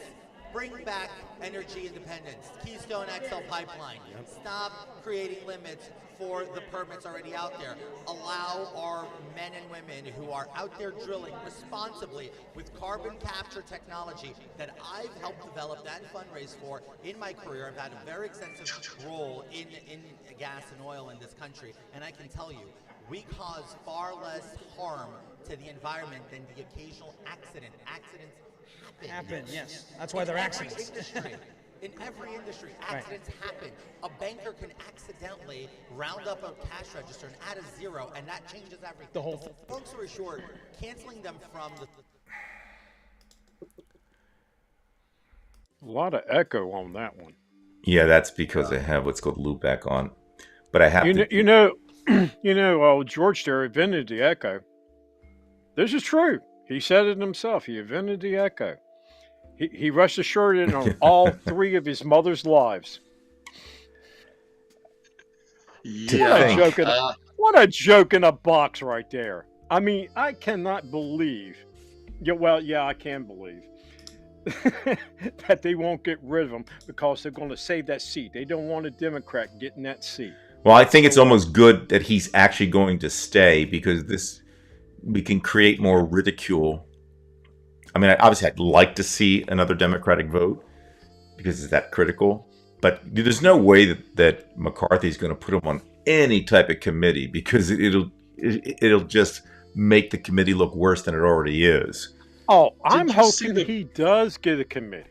Bring back energy independence. Keystone XL pipeline. Stop creating limits for the permits already out there. Allow our men and women who are out there drilling responsibly with carbon capture technology that I've helped develop and fundraise for in my career. I've had a very extensive role in gas and oil in this country, and I can tell you, we cause far less harm to the environment than the occasional accident. Accidents happen. Yes. That's why they're accidents. In every industry, accidents happen. A banker can accidentally round up a cash register and add a zero, and that changes everything. The whole thing. Long story short, canceling them from the... A lot of echo on that one. Yeah, that's because I have what's called loopback on. But I have George there invented the echo. This is true. He said it himself. He invented the echo. He rest assured it on all three of his mother's lives. Yeah. What a joke in a box right there. I mean, I cannot believe. I can believe that they won't get rid of him because they're going to save that seat. They don't want a Democrat getting that seat. Well, I think it's almost good that he's actually going to stay because we can create more ridicule. I mean, obviously, I'd like to see another Democratic vote because it's that critical. But there's no way that McCarthy's going to put him on any type of committee because it'll just make the committee look worse than it already is. Oh, I'm hoping he does get a committee.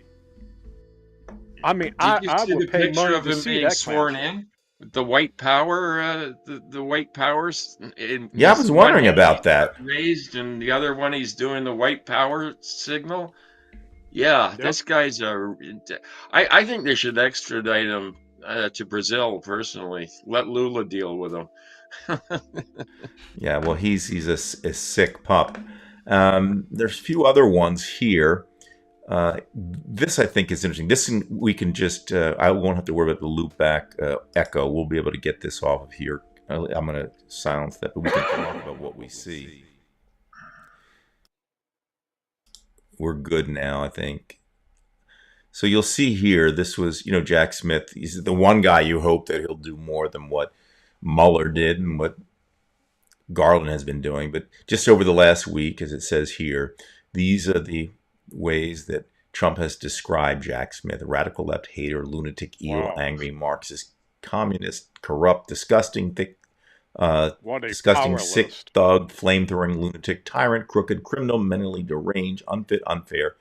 I mean, I would pay money to see that sworn in. The white power, the white powers. Yeah, I was wondering about that. Raised, and the other one he's doing the white power signal. Yeah, yep. This guy's I think they should extradite him to Brazil personally. Let Lula deal with him. Yeah, well, he's a sick pup. There's a few other ones here. This I think is interesting. This we can just I won't have to worry about the loopback echo. We'll be able to get this off of here. I'm going to silence that, but we can talk about what we see. We're good now, I think. So you'll see here, this was, Jack Smith. He's the one guy you hope that he'll do more than what Mueller did and what Garland has been doing. But just over the last week, as it says here, these are the ways that Trump has described Jack Smith: a radical left hater, lunatic, evil, angry, Marxist, communist, corrupt, disgusting, sick thug, flame-throwing lunatic, tyrant, crooked, criminal, mentally deranged, unfit, unfair,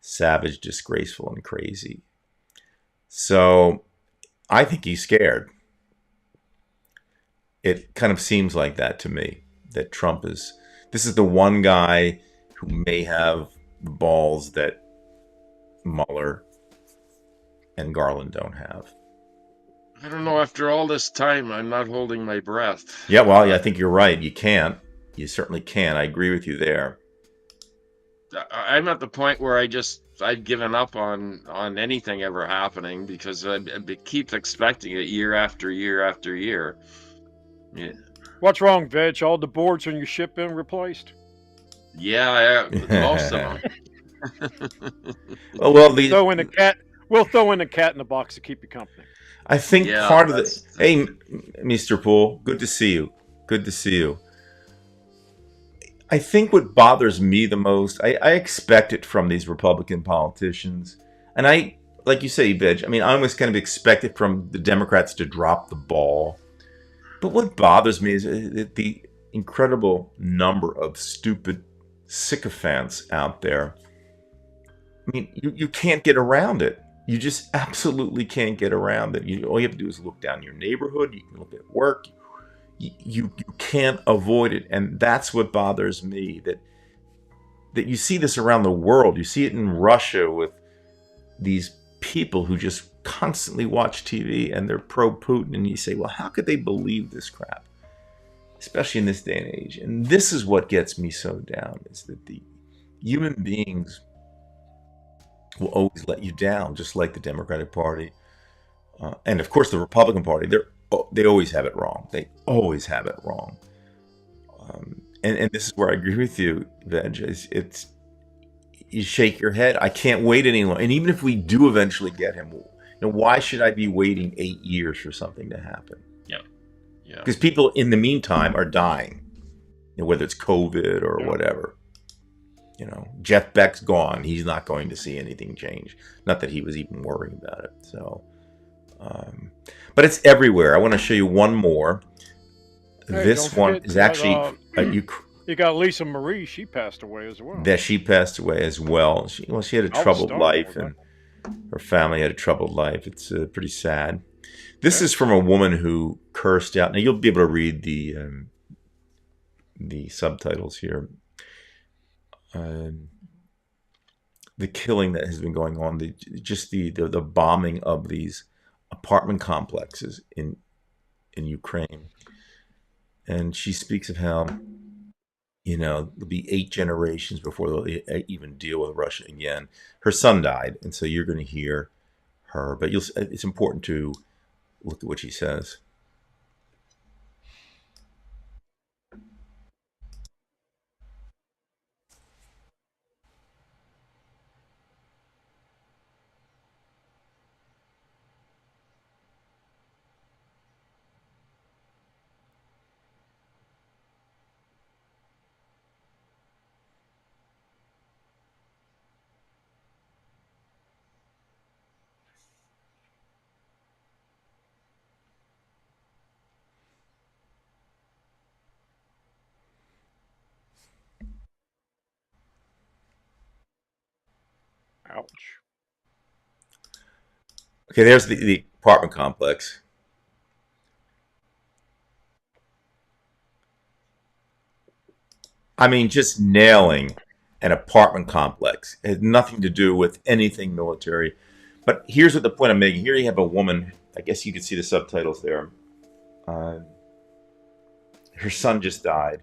savage, disgraceful, and crazy. So I think he's scared. It kind of seems like that to me, that this is the one guy who may have the balls that Mueller and Garland don't have. I don't know. After all this time, I'm not holding my breath. Yeah, well, I think you're right. You can't. You certainly can. I agree with you there. I'm at the point where I've given up on anything ever happening because I keep expecting it year after year after year. Yeah. What's wrong, Veg? All the boards on your ship been replaced? Yeah, most of them. Well, we'll throw in a cat in the box to keep you company. I think part of the... Hey, Mr. Poole, good to see you. Good to see you. I think what bothers me the most, I expect it from these Republican politicians. And I, like you say, Veg, I almost kind of expect it from the Democrats to drop the ball. But what bothers me is the incredible number of stupid sycophants out there. You can't get around it. You just absolutely can't get around it. All you have to do is look down your neighborhood. You can look at work. You can't avoid it, and that's what bothers me. That you see this around the world. You see it in Russia with these people who just constantly watch TV and they're pro-Putin, and you say, well, how could they believe this crap? Especially in this day and age. And this is what gets me so down, is that the human beings will always let you down, just like the Democratic Party. And of course the Republican Party, they always have it wrong. They always have it wrong. And this is where I agree with you, Veg. It's you shake your head. I can't wait any longer. And even if we do eventually get him, why should I be waiting 8 years for something to happen? Yeah. Because people in the meantime are dying, whether it's COVID or whatever. Jeff Beck's gone. He's not going to see anything change. Not that he was even worrying about it. So, but it's everywhere. I want to show you one more. Hey, this don't one forget is that, actually you got Lisa Marie. She passed away as well. that she passed away as well. She had a I was troubled stunned life, with and her family had a troubled life. It's pretty sad. This is from a woman who cursed out. Now you'll be able to read the subtitles here. The killing that has been going on, the bombing of these apartment complexes in Ukraine, and she speaks of how there'll be 8 generations before they'll even deal with Russia again. Her son died, and so you're going to hear her, but it's important to look at what she says. Ouch. Okay, there's the apartment complex. I mean, just nailing an apartment complex. It had nothing to do with anything military. But here's what the point I'm making. Here you have a woman. I guess you can see the subtitles there. Her son just died,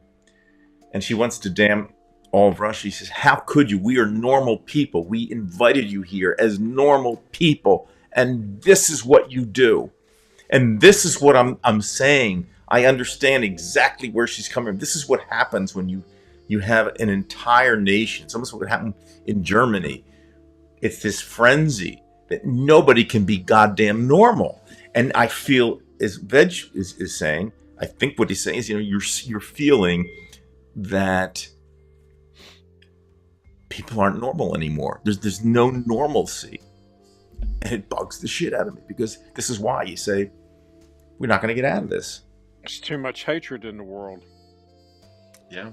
and she wants to damn all of Russia. She says, how could you? We are normal people. We invited you here as normal people, and this is what you do. And this is what I'm saying. I understand exactly where she's coming from. This is what happens when you have an entire nation. It's almost what happened in Germany. It's this frenzy that nobody can be goddamn normal. And I feel, as Veg is saying, I think what he's saying is, you're feeling that people aren't normal anymore. There's no normalcy. And it bugs the shit out of me, because this is why you say, we're not going to get out of this. There's too much hatred in the world. Yeah.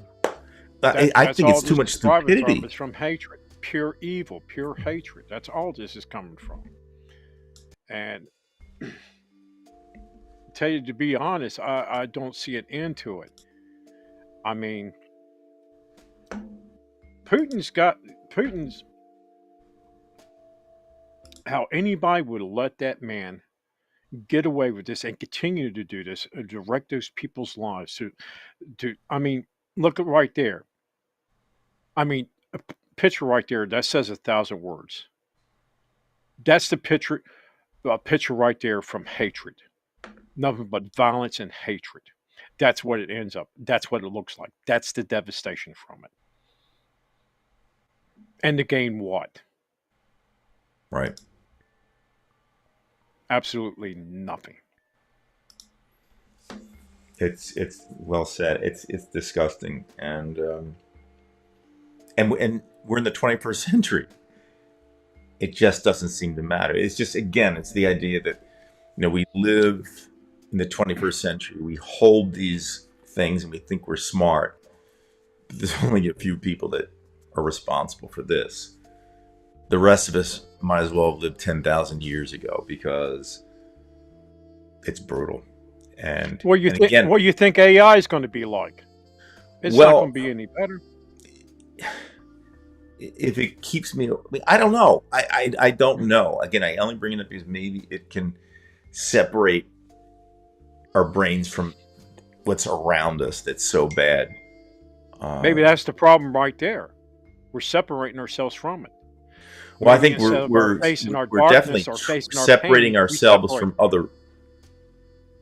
I think it's too much stupidity. It's from hatred, pure evil, pure hatred. That's all this is coming from. And tell you to be honest, I don't see an end to it. I mean, Putin's how anybody would let that man get away with this and continue to do this, direct those people's lives to I mean, look at right there. I mean, a picture right there that says 1,000 words. That's the picture, a picture right there from hatred. Nothing but violence and hatred. That's what it ends up. That's what it looks like. That's the devastation from it. And to gain what? Right. Absolutely nothing. It's well said. It's disgusting, and we're in the 21st century. It just doesn't seem to matter. It's just, again, it's the idea that we live in the 21st century. We hold these things and we think we're smart. But there's only a few people that are responsible for this. The rest of us might as well have lived 10,000 years ago because it's brutal. And What you and think? again, What you think AI is going to be like? It's not well, going to be any better. if it keeps me, I mean, I don't know. I don't know. Again, I only bring it up because maybe it can separate our brains from what's around us that's so bad. Maybe Um, that's the problem right there. We're separating ourselves from it. well, I Maybe think instead of our facing our we're definitely darkness or facing our separating pain, we ourselves separate. from other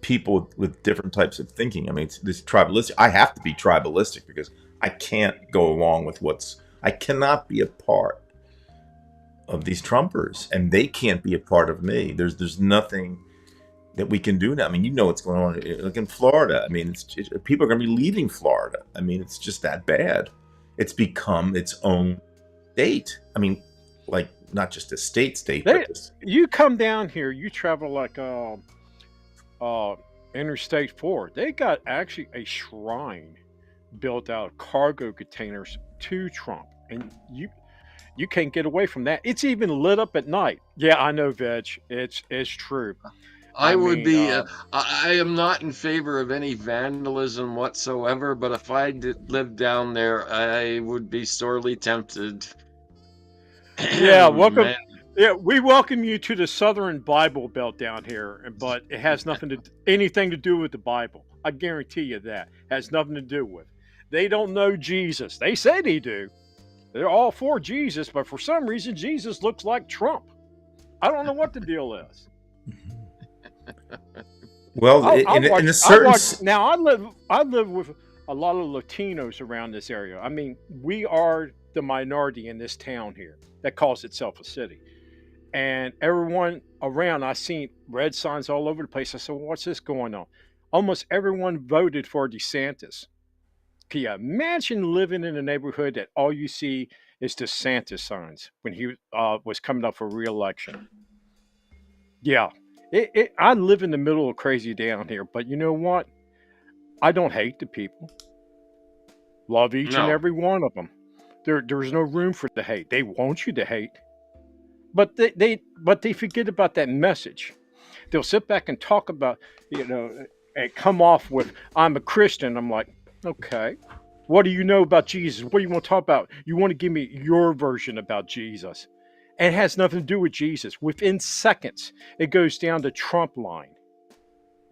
people with different types of thinking. I mean, it's this tribalistic. I have to be tribalistic because I can't go along with I cannot be a part of these Trumpers, and they can't be a part of me. There's nothing that we can do now. I mean, you know what's going on, like in Florida. I mean, people are going to be leaving Florida. I mean, it's just that bad. It's become its own state. I mean, like not just a state, They, but this. you come down here, you travel like Interstate 4. They got actually a shrine built out of cargo containers to Trump, and you can't get away from that. It's even lit up at night. Yeah, I know, Veg. It's true. I I would mean, be. I am not in favor of any vandalism whatsoever. But if I did live down there, I would be sorely tempted. yeah, welcome. Man, Yeah, we welcome you to the Southern Bible Belt down here, but it has anything to do with the Bible. I guarantee you that has nothing to do with. They don't know Jesus. They say they do. They're all for Jesus, but for some reason, Jesus looks like Trump. I don't know what the deal is. Well, in a certain Now I live with a lot of Latinos around this area. I mean, we are the minority in this town here that calls itself a city. And everyone around, I seen red signs all over the place. I said, well, what's this going on? Almost everyone voted for DeSantis. Can you imagine living in a neighborhood that all you see is DeSantis signs when he was coming up for re-election? Yeah, I live in the middle of crazy down here, but you know what? I don't hate the people. Love each and no. every one of them. There's no room for the hate. They want you to hate, but they forget about that message. They'll sit back and talk about, and come off with, I'm a Christian. I'm like, okay, what do you know about Jesus? What do you want to talk about? You want to give me your version about Jesus. And it has nothing to do with Jesus. Within seconds, it goes down the Trump line.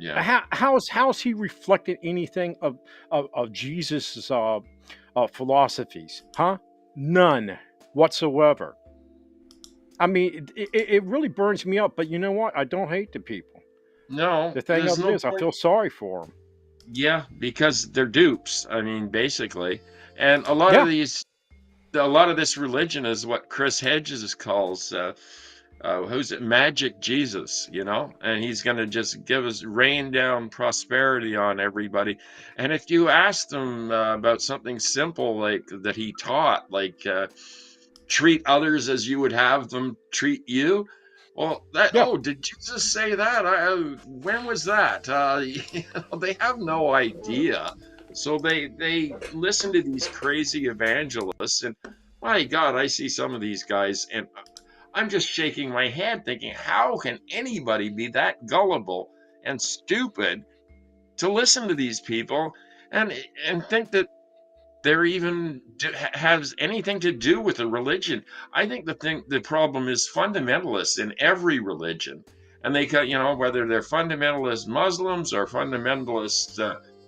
Yeah. How's he reflected anything of Jesus' philosophies? Huh? None whatsoever. I mean, it really burns me up. But you know what? I don't hate the people. No, The thing there's of it no is, I point. feel sorry for them. Yeah, because they're dupes. I mean, basically, and a lot Yeah. of this religion is what Chris Hedges calls, who's it, magic Jesus, and he's going to just rain down prosperity on everybody. And if you ask them about something simple like that he taught, like treat others as you would have them treat you. Well, Yeah. did Jesus say that? When was that? They have no idea. So they listen to these crazy evangelists, and my God, I see some of these guys, and I'm just shaking my head thinking, how can anybody be that gullible and stupid to listen to these people and think that they're even has anything to do with a religion? I think the problem is fundamentalists in every religion, and they got, whether they're fundamentalist Muslims or fundamentalist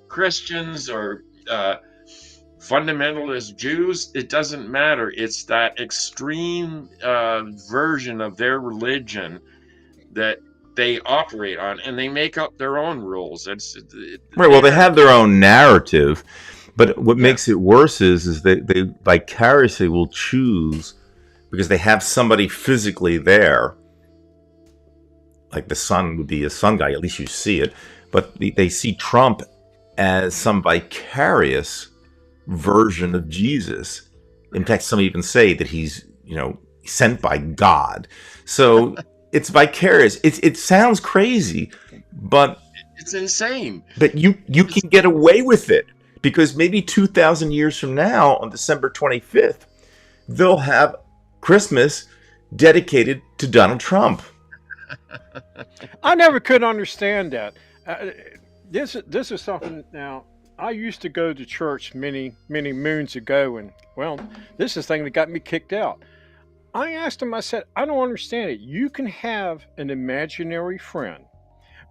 Christians or fundamentalist Jews, it doesn't matter. It's that extreme version of their religion that they operate on, and they make up their own rules. right. Well, they have their own narrative, but what makes it worse is they vicariously will choose, because they have somebody physically there, like the sun would be a sun guy, at least you see it, but they see Trump as some vicarious version of Jesus. In fact, some even say that he's, sent by God. So it's vicarious. It sounds crazy, but it's insane. But you can get away with it, because maybe 2,000 years from now, on December 25th, they'll have Christmas dedicated to Donald Trump. I never could understand that. Uh, this is something now. I used to go to church many moons ago, and well, this is the thing that got me kicked out. I asked him. I said, I don't understand it. You can have an imaginary friend,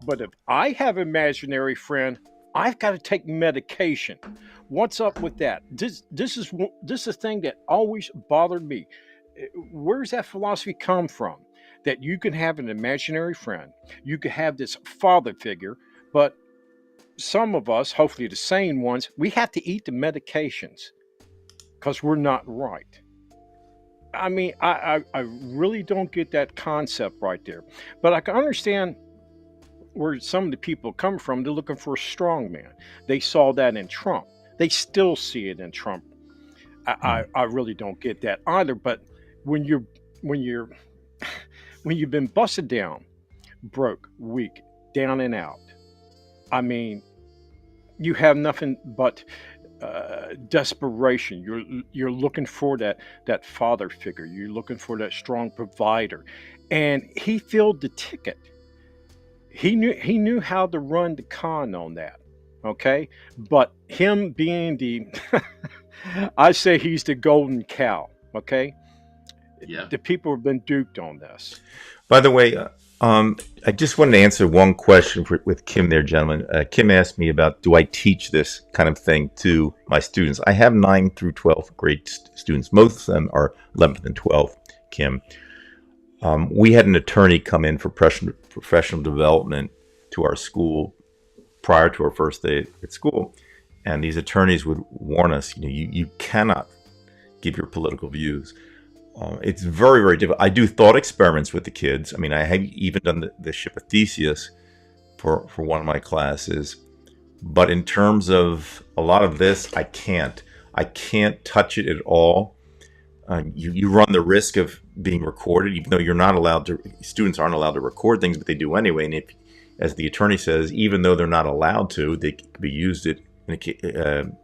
but if I have an imaginary friend, I've got to take medication. What's up with that? This is a thing that always bothered me. Where's that philosophy come from? That you can have an imaginary friend, you can have this father figure, but some of us, hopefully the sane ones, we have to eat the medications because we're not right. I mean, I really don't get that concept right there. But I can understand where some of the people come from. They're looking for a strong man. They saw that in Trump. They still see it in Trump. I really don't get that either. But when you're when you've been busted down, broke, weak, down and out, I mean, you have nothing but desperation. You're looking for that father figure. You're looking for that strong provider, and he filled the ticket. He knew how to run the con on that. Okay, but him being the, I say he's the golden cow. Okay, Yeah. the people have been duped on this. By the way, I just wanted to answer one question with Kim there, gentlemen. Kim asked me about, do I teach this kind of thing to my students? I have 9 through 12th grade students. Most of them are 11th and 12th, Kim. We had an attorney come in for professional development to our school prior to our first day at school. And these attorneys would warn us, you cannot give your political views. It's very, very difficult. I do thought experiments with the kids. I mean, I have even done the ship of Theseus for one of my classes. But in terms of a lot of this, I can't touch it at all. You run the risk of being recorded, even though you're not allowed to. Students aren't allowed to record things, but they do anyway. And if, as the attorney says, even though they're not allowed to, they can be used in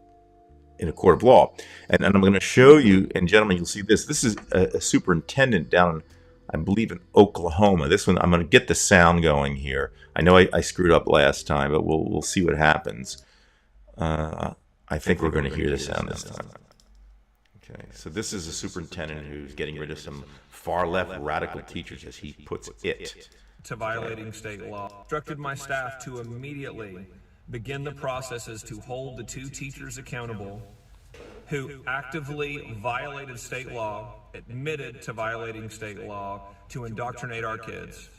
a court of law. And I'm going to show you, and gentlemen, you'll see this. This is a superintendent down, I believe, in Oklahoma. This one, I'm going to get the sound going here. I know I screwed up last time, but we'll see what happens. I think we're going to hear the sound this time. Okay, so this is a superintendent who's getting rid of some far-left radical teachers, as he puts it. To violating state law. Instructed my staff to immediately begin the processes to hold the 2 teachers accountable who actively violated state law, admitted to violating state law, to indoctrinate our kids.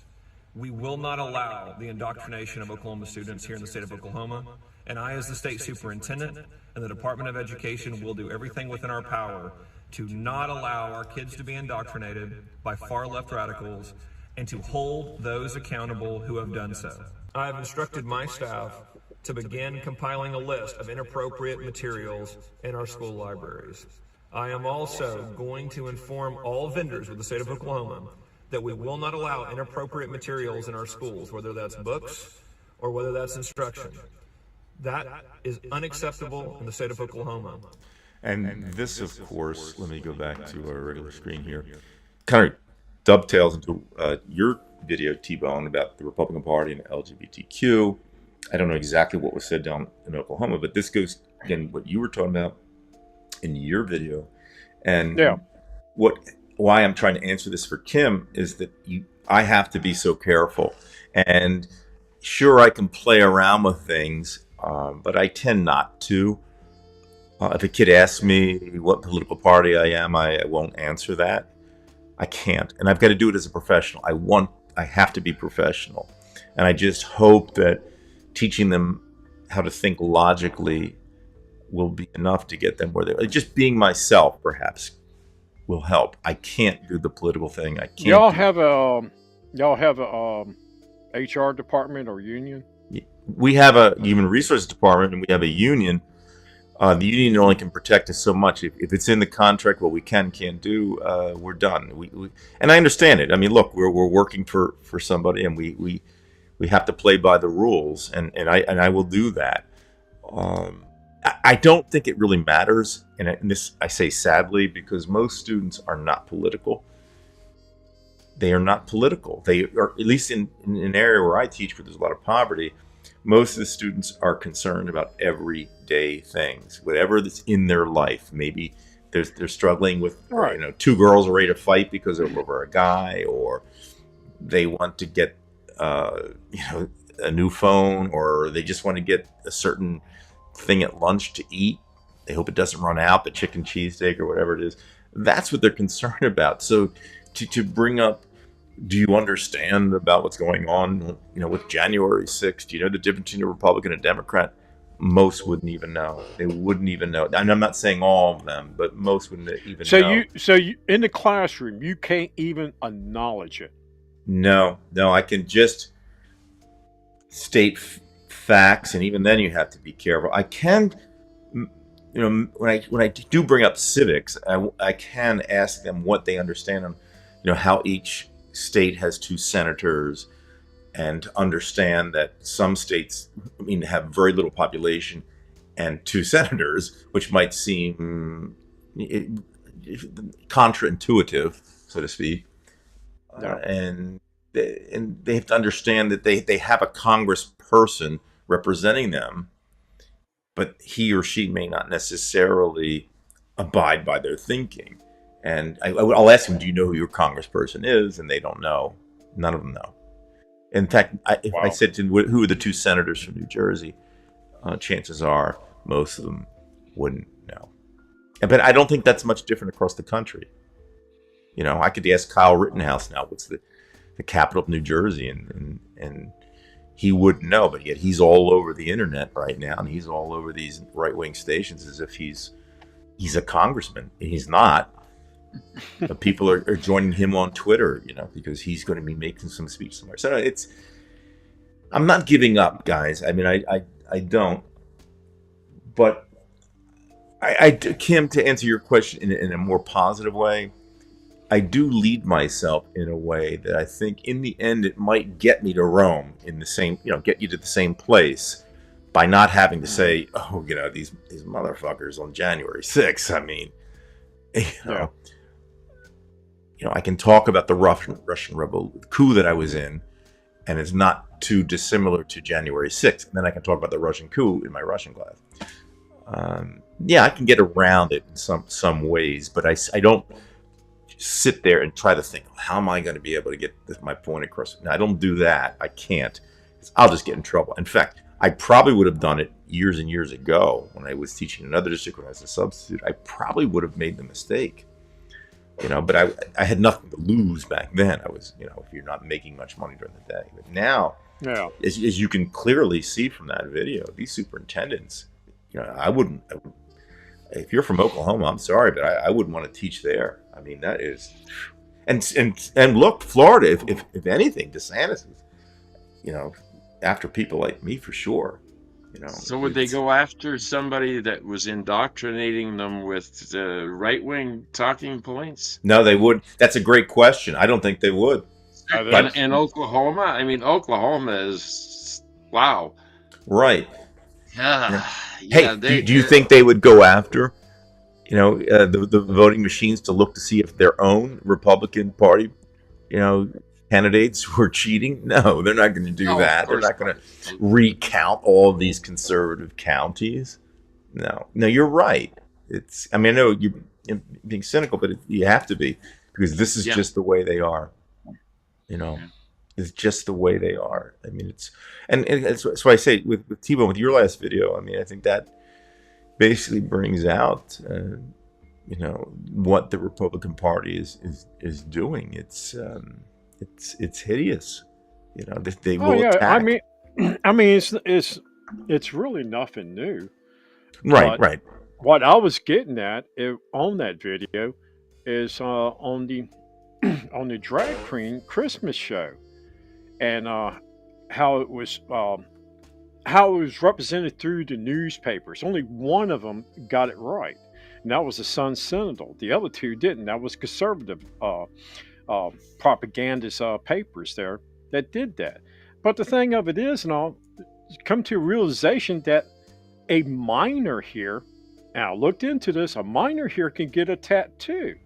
We will not allow the indoctrination of Oklahoma students here in the state of Oklahoma, and I, as the state superintendent and the Department of Education, will do everything within our power to not allow our kids to be indoctrinated by far left radicals and to hold those accountable who have done so. I have instructed my staff to begin compiling a list of inappropriate materials in our school libraries. I am also going to inform all vendors with the state of Oklahoma that we will not allow inappropriate materials in our schools, whether that's books or whether that's instruction. That is unacceptable in the state of Oklahoma. And this, of course, let me go back to our regular screen here, kind of dovetails into your video, T-Bone, about the Republican Party and LGBTQ. I don't know exactly what was said down in Oklahoma, but this goes, again, what you were talking about in your video. And Yeah. why I'm trying to answer this for Kim is that I have to be so careful. And sure, I can play around with things, but I tend not to. If a kid asks me what political party I am, I won't answer that. I can't. And I've got to do it as a professional. I have to be professional. And I just hope that teaching them how to think logically will be enough to get them where they're. Just being myself, perhaps, will help. I can't do the political thing. I can't. Y'all have a HR department or union? We have a human resources department and we have a union. The union only can protect us so much. If it's in the contract, what we can't do, we're done. And I understand it. I mean, look, we're working for somebody, and we have to play by the rules, and I will do that. I don't think it really matters, and this I say sadly, because most students are not political. they are not political. They are, at least in an area where I teach, where there's a lot of poverty, most of the students are concerned about everyday things, whatever that's in their life. Maybe they're struggling with, Right. two girls are ready to fight because they're over a guy, or they want to get, a new phone, or they just want to get a certain thing at lunch to eat. They hope it doesn't run out, the chicken cheesesteak or whatever it is. That's what they're concerned about. So to bring up, do you understand about what's going on, with January 6th? Do you know the difference between a Republican and a Democrat? Most wouldn't even know. They wouldn't even know. And I'm not saying all of them, but most wouldn't even know. So you in the classroom, you can't even acknowledge it. No, I can just state facts, and even then you have to be careful. I can, when I do bring up civics, I can ask them what they understand on, how each state has 2 senators, and understand that some states, have very little population and 2 senators, which might seem counterintuitive, so to speak. Yeah. And they have to understand that they have a congressperson representing them, but he or she may not necessarily abide by their thinking. And I'll ask them, do you know who your congressperson is? And they don't know. None of them know. In fact, if I said to them, who are the 2 senators from New Jersey, chances are most of them wouldn't know. But I don't think that's much different across the country. I could ask Kyle Rittenhouse now, what's the capital of New Jersey, and he wouldn't know, but yet he's all over the internet right now, and he's all over these right-wing stations as if he's a congressman. And he's not. But people are joining him on Twitter, because he's going to be making some speech somewhere. So I'm not giving up, guys. I don't. But Kim, to answer your question in a more positive way, I do lead myself in a way that I think in the end it might get me to Rome in the same, get you to the same place, by not having to say, oh, these motherfuckers on January 6th. I can talk about the Russian coup that I was in, and it's not too dissimilar to January 6th. And then I can talk about the Russian coup in my Russian class. I can get around it in some ways, but I don't sit there and try to think, how am I going to be able to get my point across? No, I don't do that. I can't. I'll just get in trouble. In fact, I probably would have done it years and years ago when I was teaching in another district when I was a substitute. I probably would have made the mistake. But I had nothing to lose back then. I was, if you're not making much money during the day. But now, as you can clearly see from that video, these superintendents, I wouldn't. If you're from Oklahoma, I'm sorry, but I wouldn't want to teach there. That is, and look, Florida. If anything, DeSantis is, after people like me for sure. So would they go after somebody that was indoctrinating them with right-wing talking points? No, they would. That's a great question. I don't think they would. In Oklahoma? Oklahoma is, wow. Right. Yeah. Hey, do you think they would go after, the voting machines to look to see if their own Republican Party, candidates were cheating? No, they're not going to do that. They're not going to recount all of these conservative counties. No, you're right. I know you're being cynical, but you have to be, because this is just the way they are. It's just the way they are. That's why I say with T-Bone, with your last video, I think that basically brings out, what the Republican Party is doing. It's hideous. They will attack. It's really nothing new. Right. What I was getting at on that video is on the drag queen Christmas show, and how it was represented through the newspapers. Only one of them got it right, and that was the Sun Sentinel. The other 2 didn't. That was conservative propagandist papers there that did that. But the thing of it is, and I'll come to a realization that a minor here, and I looked into this, a minor here can get a tattoo.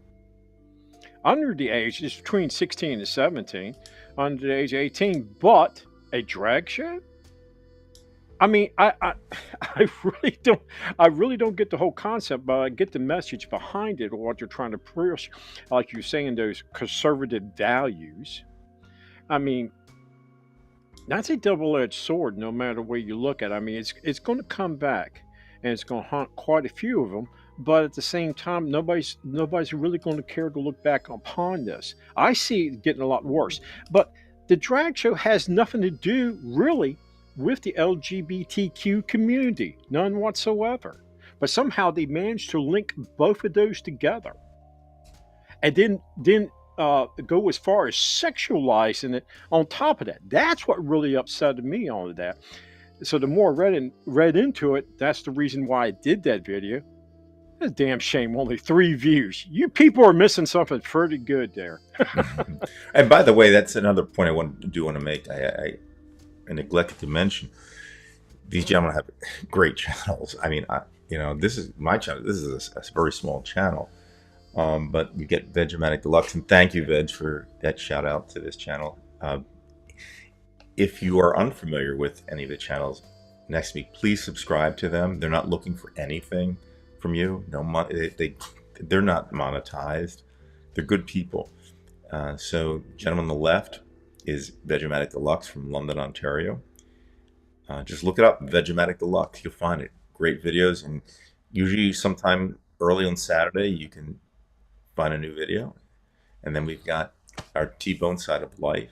under the age, it's between 16 and 17, under the age of 18, but a drag show? I mean, I really don't get the whole concept, but I get the message behind it or what they're trying to push, like you're saying, those conservative values. I mean, that's a double-edged sword, no matter where you look at it. I mean, it's going to come back, and it's going to haunt quite a few of them. But at the same time, nobody's really going to care to look back upon this. I see it getting a lot worse. But the drag show has nothing to do really with the LGBTQ community, none whatsoever. But somehow they managed to link both of those together, and then go as far as sexualizing it on top of that. That's what really upset me on that. So the more I read into it, that's the reason why I did that video. It's a damn shame, only 3 views. You people are missing something pretty good there. And by the way, that's another point I do want to make. I neglected to mention these gentlemen have great channels. I mean, this is my channel. This is a very small channel, but you get Vegematic Deluxe, and thank you, Veg, for that shout out to this channel. If you are unfamiliar with any of the channels next week, please subscribe to them. They're not looking for anything from you. No money. They're not monetized. They're good people. So, gentleman on the left is Vegematic Deluxe from London, Ontario. Just look it up, Vegematic Deluxe. You'll find it. Great videos, and usually sometime early on Saturday you can find a new video. And then we've got our T-Bone Side of Life.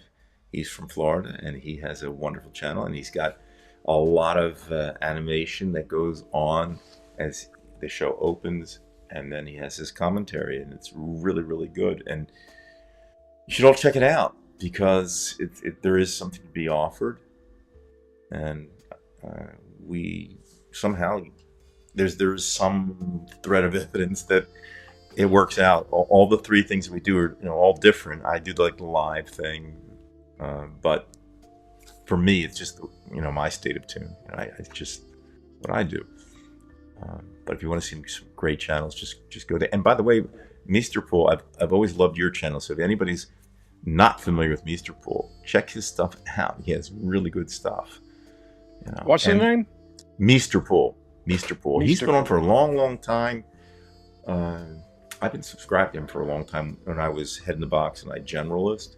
He's from Florida, and he has a wonderful channel, and he's got a lot of animation that goes on as the show opens, and then he has his commentary, and it's really, really good. And you should all check it out, because there is something to be offered, and we somehow there's some thread of evidence that it works out. All the 3 things that we do are all different. I do like the live thing, but for me, it's just my state of tune. It's just what I do. But if you want to see some great channels, just go there. And by the way, Mr. Pool, I've always loved your channel. So if anybody's not familiar with Mr. Pool, check his stuff out. He has really good stuff. What's the name? Mr. Pool. Mr. Pool. He's been on for a long, long time. I've been subscribed to him for a long time when I was Head in the Box and I Generalist.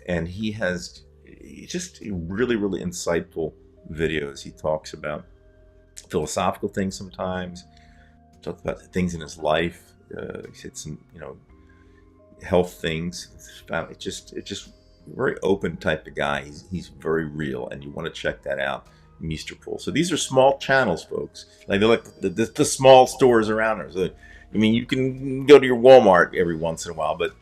And he has just really, really insightful videos. He talks about philosophical things sometimes, talks about things in his life. He said some, health things. It's just very open type of guy. He's very real, and you want to check that out, Mr. Pool. So these are small channels, folks. Like they're like the small stores around us. So, you can go to your Walmart every once in a while, but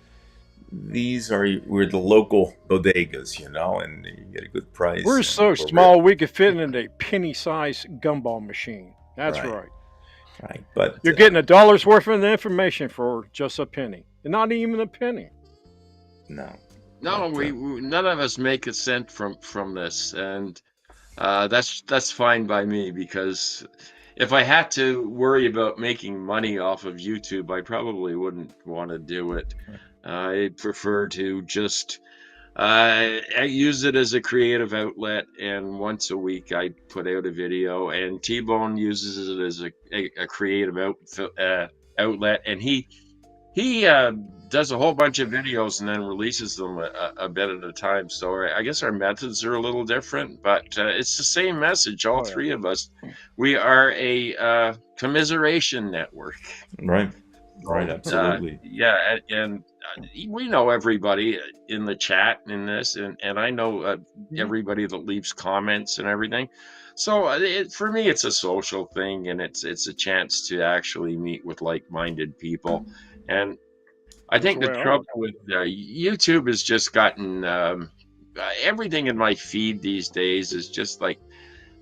we're the local bodegas, and you get a good price. We're so small we could fit in a penny-sized gumball machine. That's right. Right, but you're getting $1 worth of information for just a penny, and not even a penny. No, we none of us make a cent from this, and that's fine by me, because if I had to worry about making money off of YouTube, I probably wouldn't want to do it. I prefer to just I use it as a creative outlet, and once a week I put out a video, and T-Bone uses it as a creative outlet, and he does a whole bunch of videos and then releases them a bit at a time. So I guess our methods are a little different, but it's the same message. All 3 of us, we are a commiseration network. Right, absolutely. And we know everybody in the chat in this, and I know everybody that leaves comments and everything. So for me, it's a social thing, and it's a chance to actually meet with like-minded people. And I think the trouble with YouTube has just gotten everything in my feed these days is just like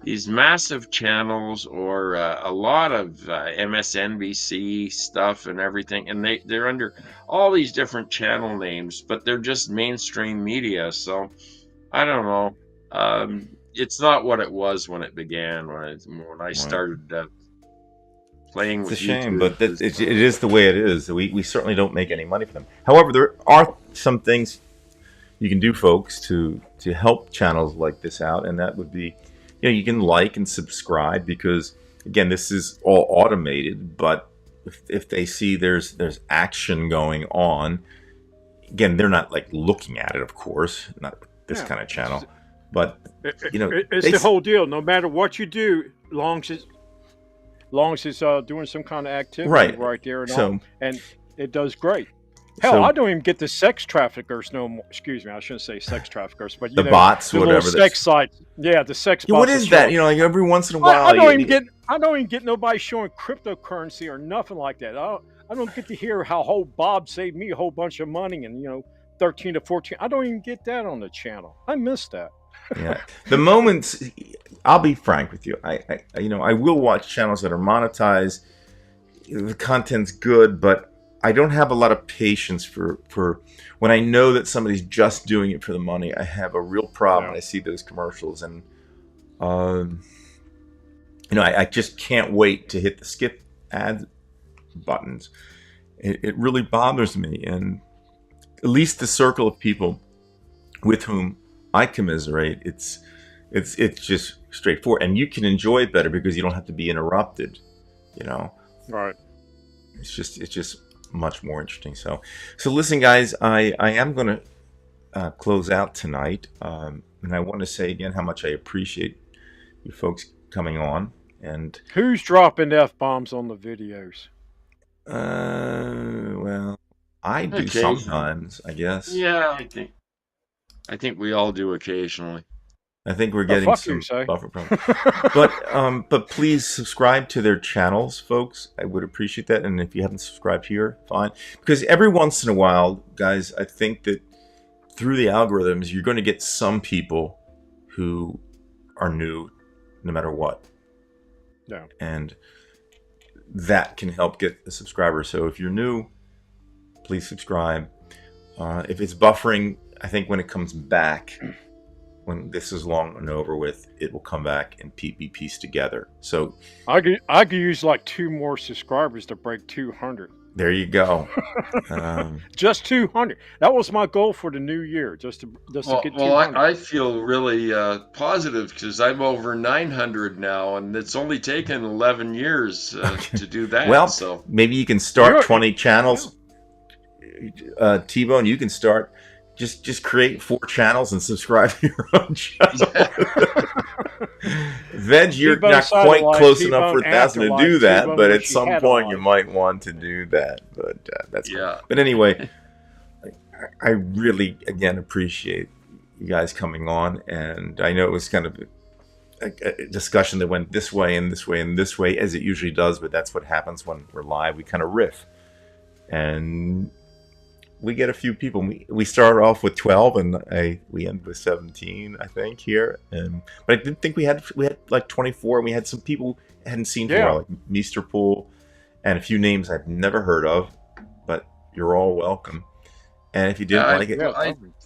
these massive channels, or a lot of MSNBC stuff and everything, and they're under all these different channel names, but they're just mainstream media. So I don't know. It's not what it was when it began, when I started playing It's a with shame, YouTube. but it is the way it is. We certainly don't make any money from them. However, there are some things you can do, folks, to help channels like this out, and that would be, you can like and subscribe, because again, this is all automated. But if they see there's action going on, again, they're not like looking at it, of course, not this Yeah. kind of channel, but It's they the whole deal. No matter what you do, long as it's doing some kind of activity Right. there and So- all, and it does great. Hell, So- I don't even get the sex traffickers no more. Excuse me, I shouldn't say sex traffickers, but The bots, the whatever little that's- sex sites. Yeah, the sex bots. what are is that? showing- Like every once in a while, I don't even get nobody showing cryptocurrency or nothing like that. I don't get to hear how whole Bob saved me a whole bunch of money and 13 to 14. I don't even get that on the channel. I miss that. Yeah, the moments. I'll be frank with you. I will watch channels that are monetized. The content's good, but I don't have a lot of patience for when I know that somebody's just doing it for the money. I have a real problem when I see those commercials, and I just can't wait to hit the skip ad buttons. It really bothers me, and at least the circle of people with whom I commiserate, it's just straightforward, and you can enjoy it better because you don't have to be interrupted. Right. It's just much more interesting. So listen, guys, I am going to close out tonight, and I want to say again how much I appreciate you folks coming on. And Who's dropping F-bombs on the videos? well, I do Occasionally. sometimes, I guess. Yeah, I think we all do occasionally. I think we're Oh, getting fuck some you, say. buffer problems. But please subscribe to their channels, folks. I would appreciate that. And if you haven't subscribed here, fine. Because every once in a while, guys, I think that through the algorithms, you're going to get some people who are new, no matter what. Yeah. And that can help get the subscribers. So if you're new, please subscribe. If it's buffering, I think when it comes back, when this is long and over with, it will come back and be pieced together. So I could use like 2 more subscribers to break 200. there you go. Just 200. That was my goal for the new year, just to get 200. I feel really positive because I'm over 900 now, and it's only taken 11 years to do that. Well, so maybe you can start You're- 20 channels. T-Bone, you can start. Just create 4 channels and subscribe to your own channel. Veg, you're T-Bone not side quite of life, close enough for T-Bone 1,000 to after do life, that, T-Bone but wish at he some had a point you life. might want to do that. But that's cool. Yeah. But anyway, I really again appreciate you guys coming on, and I know it was kind of a discussion that went this way and this way and this way, as it usually does, but that's what happens when we're live. We kind of riff, and we get a few people. We started off with 12, and we end with 17, I think, here. But I didn't think we had like 24, and we had some people I hadn't seen for a while, like Meester Pool, and a few names I've never heard of. But you're all welcome. And if you didn't like it,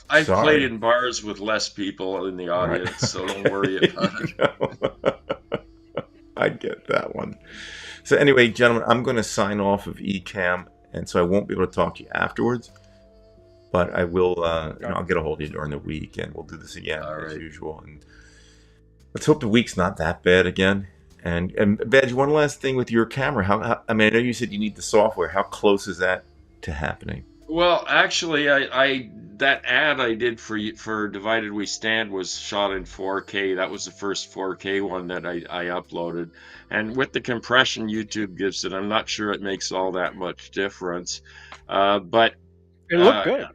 I've sorry. played in bars with less people in the audience, so don't worry about it. I get that one. So anyway, gentlemen, I'm going to sign off of Ecamm, and so I won't be able to talk to you afterwards. But I will. I'll get a hold of you during the week, and we'll do this again as usual. And let's hope the week's not that bad again. And Veg, one last thing with your camera. How I know you said you need the software. How close is that to happening? Well, actually, I that ad I did for Divided We Stand was shot in 4K. That was the first 4K one that I uploaded. And with the compression YouTube gives it, I'm not sure it makes all that much difference. But it looked good.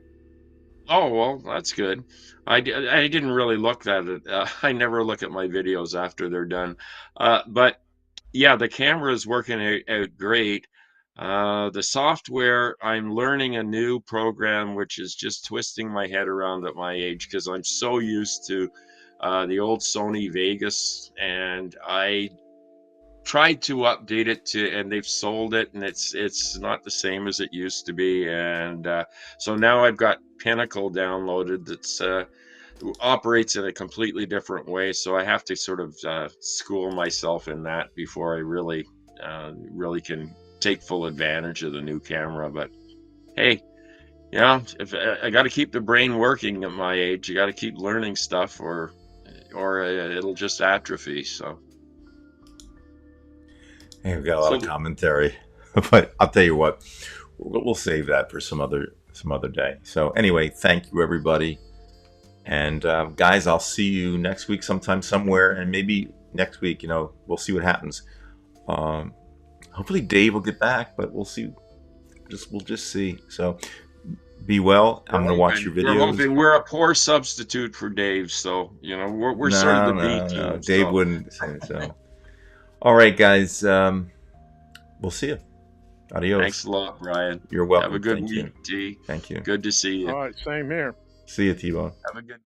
Oh, well, that's good. I didn't really look at it. I never look at my videos after they're done. But yeah, the camera is working out great. The software, I'm learning a new program, which is just twisting my head around at my age because I'm so used to the old Sony Vegas, and I tried to update it and they've sold it, and it's not the same as it used to be. And so now I've got Pinnacle downloaded that's operates in a completely different way. So I have to sort of school myself in that before I really really can take full advantage of the new camera. But hey, you know, if I got to keep the brain working at my age, you got to keep learning stuff, or it'll just atrophy. So. Hey, we've got a lot of commentary, but I'll tell you what, we'll save that for some other day. So anyway, thank you everybody, and guys, I'll see you next week sometime somewhere, and maybe next week, you know, we'll see what happens. Hopefully Dave will get back, but we'll see. We'll just see. So be well. I'm gonna watch your videos. We're hoping. We're a poor substitute for Dave, so you know we're sort of the B team. No. Dave wouldn't say so. All right, guys. We'll see you. Adios. Thanks a lot, Brian. You're welcome. Have a good Thank week, you. T. Thank you. Good to see you. All right, same here. See you, T-Bone. Have a good